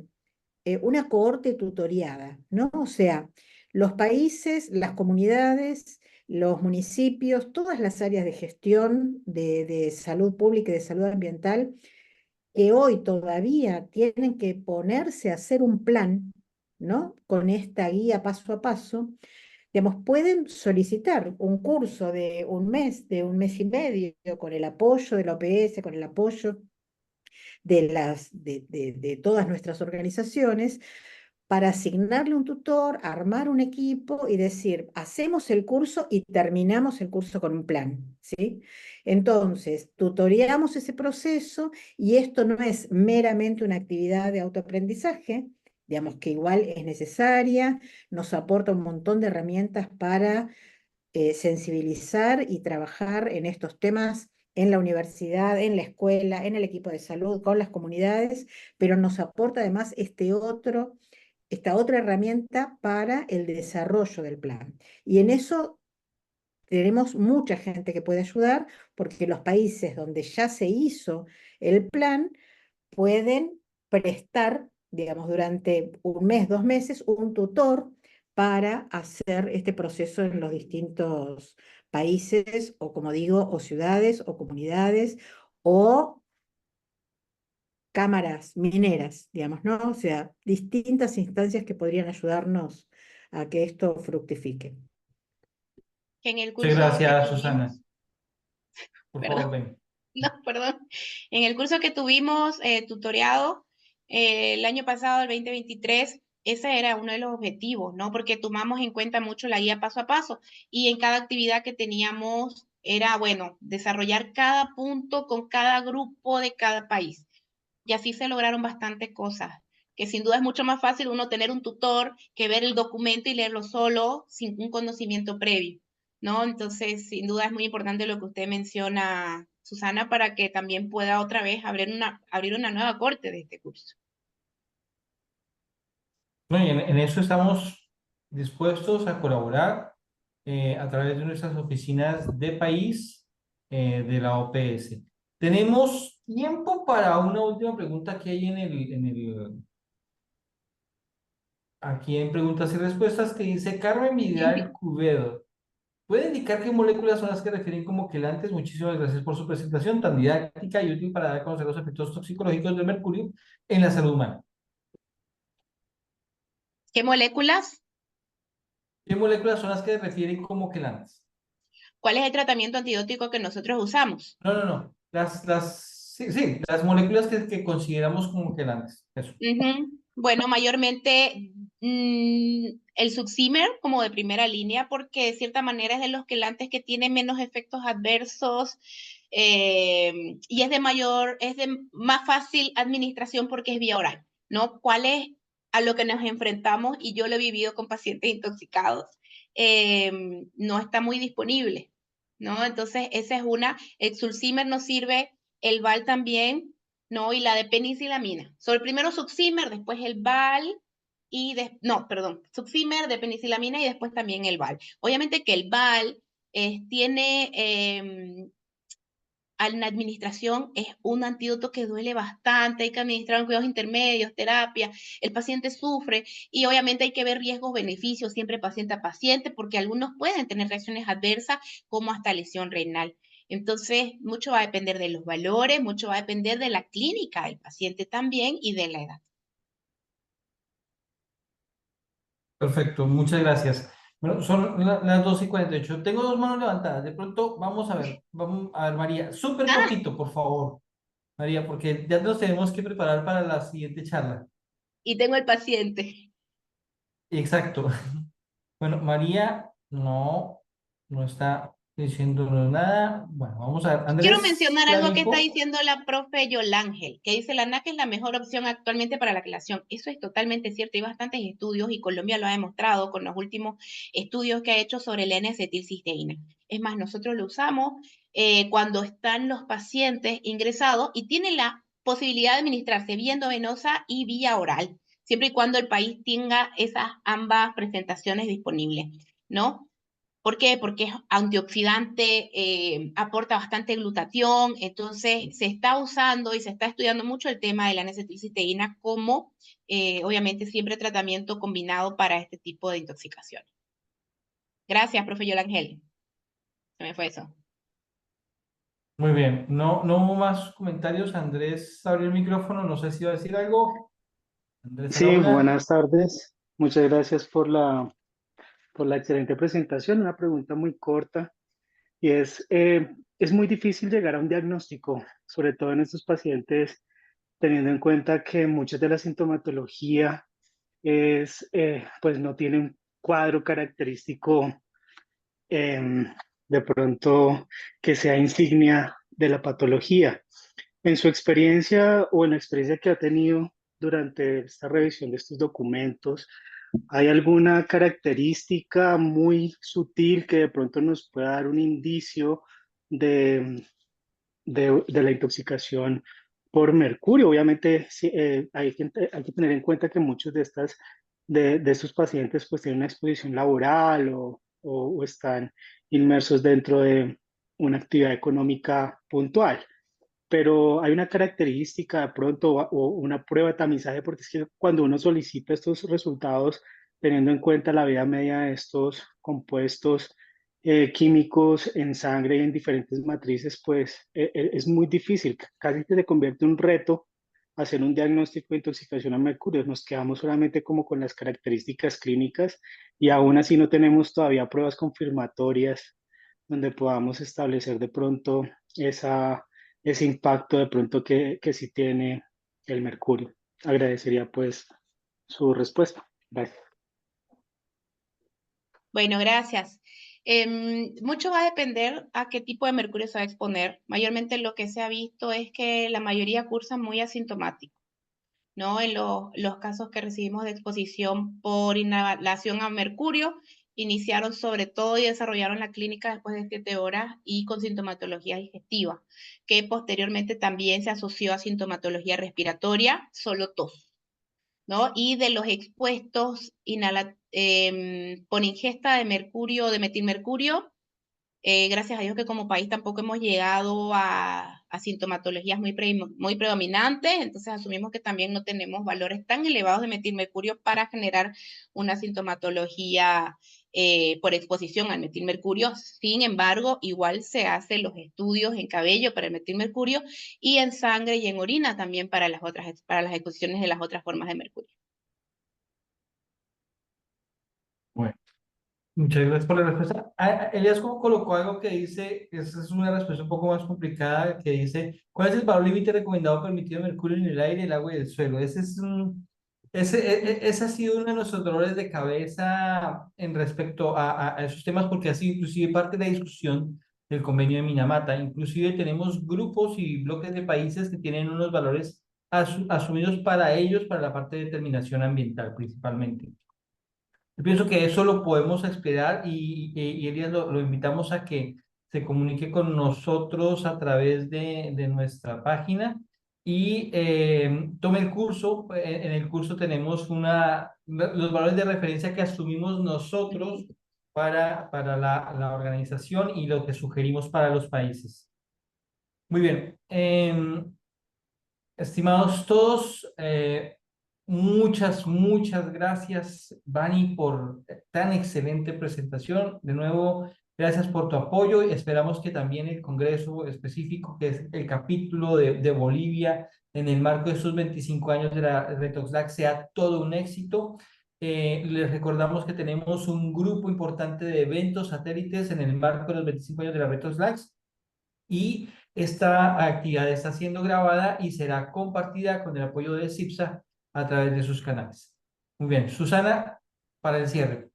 cohorte tutoriada, ¿no? O sea, los países, las comunidades, los municipios, todas las áreas de gestión de salud pública y de salud ambiental, que hoy todavía tienen que ponerse a hacer un plan, ¿no? Con esta guía paso a paso, digamos, pueden solicitar un curso de un mes y medio, con el apoyo de la OPS, con el apoyo de todas nuestras organizaciones, para asignarle un tutor, armar un equipo y decir, hacemos el curso y terminamos el curso con un plan, ¿sí? Entonces, tutoreamos ese proceso y esto no es meramente una actividad de autoaprendizaje, digamos que igual es necesaria, nos aporta un montón de herramientas para sensibilizar y trabajar en estos temas en la universidad, en la escuela, en el equipo de salud, con las comunidades, pero nos aporta además esta otra herramienta para el desarrollo del plan. Y en eso tenemos mucha gente que puede ayudar, porque los países donde ya se hizo el plan pueden prestar, digamos, durante un mes, 2 meses, un tutor para hacer este proceso en los distintos países, o como digo, o ciudades, o comunidades, o cámaras mineras, digamos, ¿no? O sea, distintas instancias que podrían ayudarnos a que esto fructifique. Que en el Muchas curso que gracias, Susana. tuvimos, Por favor, perdón, ven. no, perdón, en el curso que tuvimos tutoreado el año pasado, el 2023, ese era uno de los objetivos, ¿no? Porque tomamos en cuenta mucho la guía paso a paso y en cada actividad que teníamos era, bueno, desarrollar cada punto con cada grupo de cada país. y así se lograron bastantes cosas, que sin duda es mucho más fácil uno tener un tutor que ver el documento y leerlo solo sin un conocimiento previo, ¿no? Entonces, sin duda es muy importante lo que usted menciona, Susana, para que también pueda otra vez abrir una nueva corte de este curso. No, y en eso estamos dispuestos a colaborar a través de nuestras oficinas de país de la OPS. Tenemos tiempo para una última pregunta que hay aquí en preguntas y respuestas que dice Carmen Vidal Cubedo. ¿Puede indicar qué moléculas son las que refieren como quelantes? Muchísimas gracias por su presentación tan didáctica y útil para dar a conocer los efectos toxicológicos del mercurio en la salud humana. ¿Qué moléculas? ¿Qué moléculas son las que refieren como quelantes? ¿Cuál es el tratamiento antibiótico que nosotros usamos? No. Sí, las moléculas que consideramos como quelantes. Eso. Bueno, mayormente el Succimer como de primera línea, porque de cierta manera es de los quelantes que tienen menos efectos adversos y es de más fácil administración porque es vía oral, ¿no? ¿Cuál es a lo que nos enfrentamos? Y yo lo he vivido con pacientes intoxicados. No está muy disponible, ¿no? Entonces, esa es una. El Succimer nos sirve, el Val también, ¿no? Y la de penicilamina. Sobre primero Succimer, después el Val, Succimer de penicilamina y después también el Val. Obviamente que el Val tiene, en la administración es un antídoto que duele bastante, hay que administrar en cuidados intermedios, terapia, el paciente sufre y obviamente hay que ver riesgos, beneficios, siempre paciente a paciente, porque algunos pueden tener reacciones adversas como hasta lesión renal. Entonces, mucho va a depender de los valores, mucho va a depender de la clínica del paciente también y de la edad. Perfecto, muchas gracias. Bueno, son las 2:48. Tengo dos manos levantadas. De pronto, vamos a ver, María, súper cortito, por favor. María, porque ya nos tenemos que preparar para la siguiente charla. Y tengo el paciente. Exacto. Bueno, María no está diciéndonos nada. Bueno, vamos a ver. Andrés Quiero mencionar algo que está Clavijo. diciendo la profe Yolángel, que dice la NAC es la mejor opción actualmente para la aclaración. Eso es totalmente cierto. Hay bastantes estudios y Colombia lo ha demostrado con los últimos estudios que ha hecho sobre la N-acetilcisteína. Es más, nosotros lo usamos cuando están los pacientes ingresados y tienen la posibilidad de administrarse vía endovenosa y vía oral, siempre y cuando el país tenga esas ambas presentaciones disponibles, ¿no? ¿Por qué? Porque es antioxidante, aporta bastante glutatión, entonces se está usando y se está estudiando mucho el tema de la N-acetilcisteína como, obviamente, siempre tratamiento combinado para este tipo de intoxicaciones. Gracias, profe Yolangel. Se me fue eso. Muy bien. No hubo más comentarios. Andrés abrió el micrófono. No sé si iba a decir algo. Andrés Sí, Araúna. buenas tardes. Muchas gracias por la excelente presentación. Una pregunta muy corta y es muy difícil llegar a un diagnóstico, sobre todo en estos pacientes, teniendo en cuenta que muchas de la sintomatología pues no tiene un cuadro característico de pronto que sea insignia de la patología. En su experiencia o en la experiencia que ha tenido durante esta revisión de estos documentos, ¿hay alguna característica muy sutil que de pronto nos pueda dar un indicio de la intoxicación por mercurio? Obviamente sí, hay que tener en cuenta que muchos de estos pacientes pues tienen una exposición laboral o están inmersos dentro de una actividad económica puntual. Pero hay una característica de pronto o una prueba de tamizaje, porque es que cuando uno solicita estos resultados, teniendo en cuenta la vida media de estos compuestos químicos en sangre y en diferentes matrices, pues es muy difícil, casi que se convierte en un reto hacer un diagnóstico de intoxicación a mercurio. Nos quedamos solamente como con las características clínicas y aún así no tenemos todavía pruebas confirmatorias donde podamos establecer de pronto ese impacto de pronto que sí tiene el mercurio. Agradecería pues su respuesta. Gracias. Bueno, gracias. Mucho va a depender a qué tipo de mercurio se va a exponer. Mayormente lo que se ha visto es que la mayoría cursan muy asintomático, ¿no? En los casos que recibimos de exposición por inhalación a mercurio, iniciaron sobre todo y desarrollaron la clínica después de 7 horas y con sintomatología digestiva, que posteriormente también se asoció a sintomatología respiratoria, solo tos, ¿no? Y de los expuestos por ingesta de mercurio, de metilmercurio, gracias a Dios que como país tampoco hemos llegado a sintomatologías muy predominantes, entonces asumimos que también no tenemos valores tan elevados de metilmercurio para generar una sintomatología por exposición al metilmercurio. Sin embargo, igual se hacen los estudios en cabello para el metilmercurio y en sangre y en orina también para las exposiciones de las otras formas de mercurio. Bueno, muchas gracias por la respuesta. Elías colocó algo que dice, esa es una respuesta un poco más complicada, que dice, ¿cuál es el valor límite recomendado permitido de mercurio en el aire, el agua y el suelo? Ese ha sido uno de nuestros dolores de cabeza en respecto a esos temas, porque ha sido inclusive parte de la discusión del convenio de Minamata. Inclusive tenemos grupos y bloques de países que tienen unos valores asumidos para ellos, para la parte de determinación ambiental principalmente. Yo pienso que eso lo podemos esperar y Elías lo invitamos a que se comunique con nosotros a través de nuestra página y tome el curso. En el curso tenemos los valores de referencia que asumimos nosotros para la organización y lo que sugerimos para los países. Muy bien. Estimados todos, muchas gracias, Vani, por tan excelente presentación. De nuevo, gracias por tu apoyo y esperamos que también el Congreso específico, que es el capítulo de Bolivia, en el marco de estos 25 años de la Retoxlac, sea todo un éxito. Les recordamos que tenemos un grupo importante de eventos satélites en el marco de los 25 años de la Retoxlac y esta actividad está siendo grabada y será compartida con el apoyo de CIPSA a través de sus canales. Muy bien, Susana, para el cierre.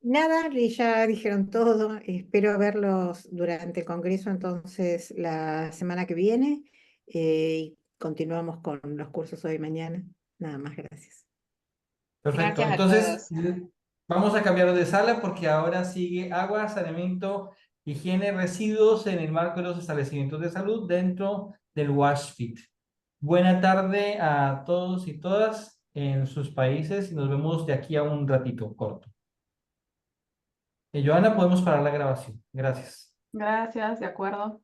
Nada, ya dijeron todo. Espero verlos durante el Congreso entonces la semana que viene y continuamos con los cursos hoy y mañana. Nada más, gracias. Perfecto, Gracias a entonces todos. vamos a cambiar de sala porque ahora sigue agua, saneamiento, higiene, residuos en el marco de los establecimientos de salud dentro del WashFit. Buena tarde a todos y todas en sus países y nos vemos de aquí a un ratito corto. Joana, podemos parar la grabación. Gracias. Gracias, de acuerdo.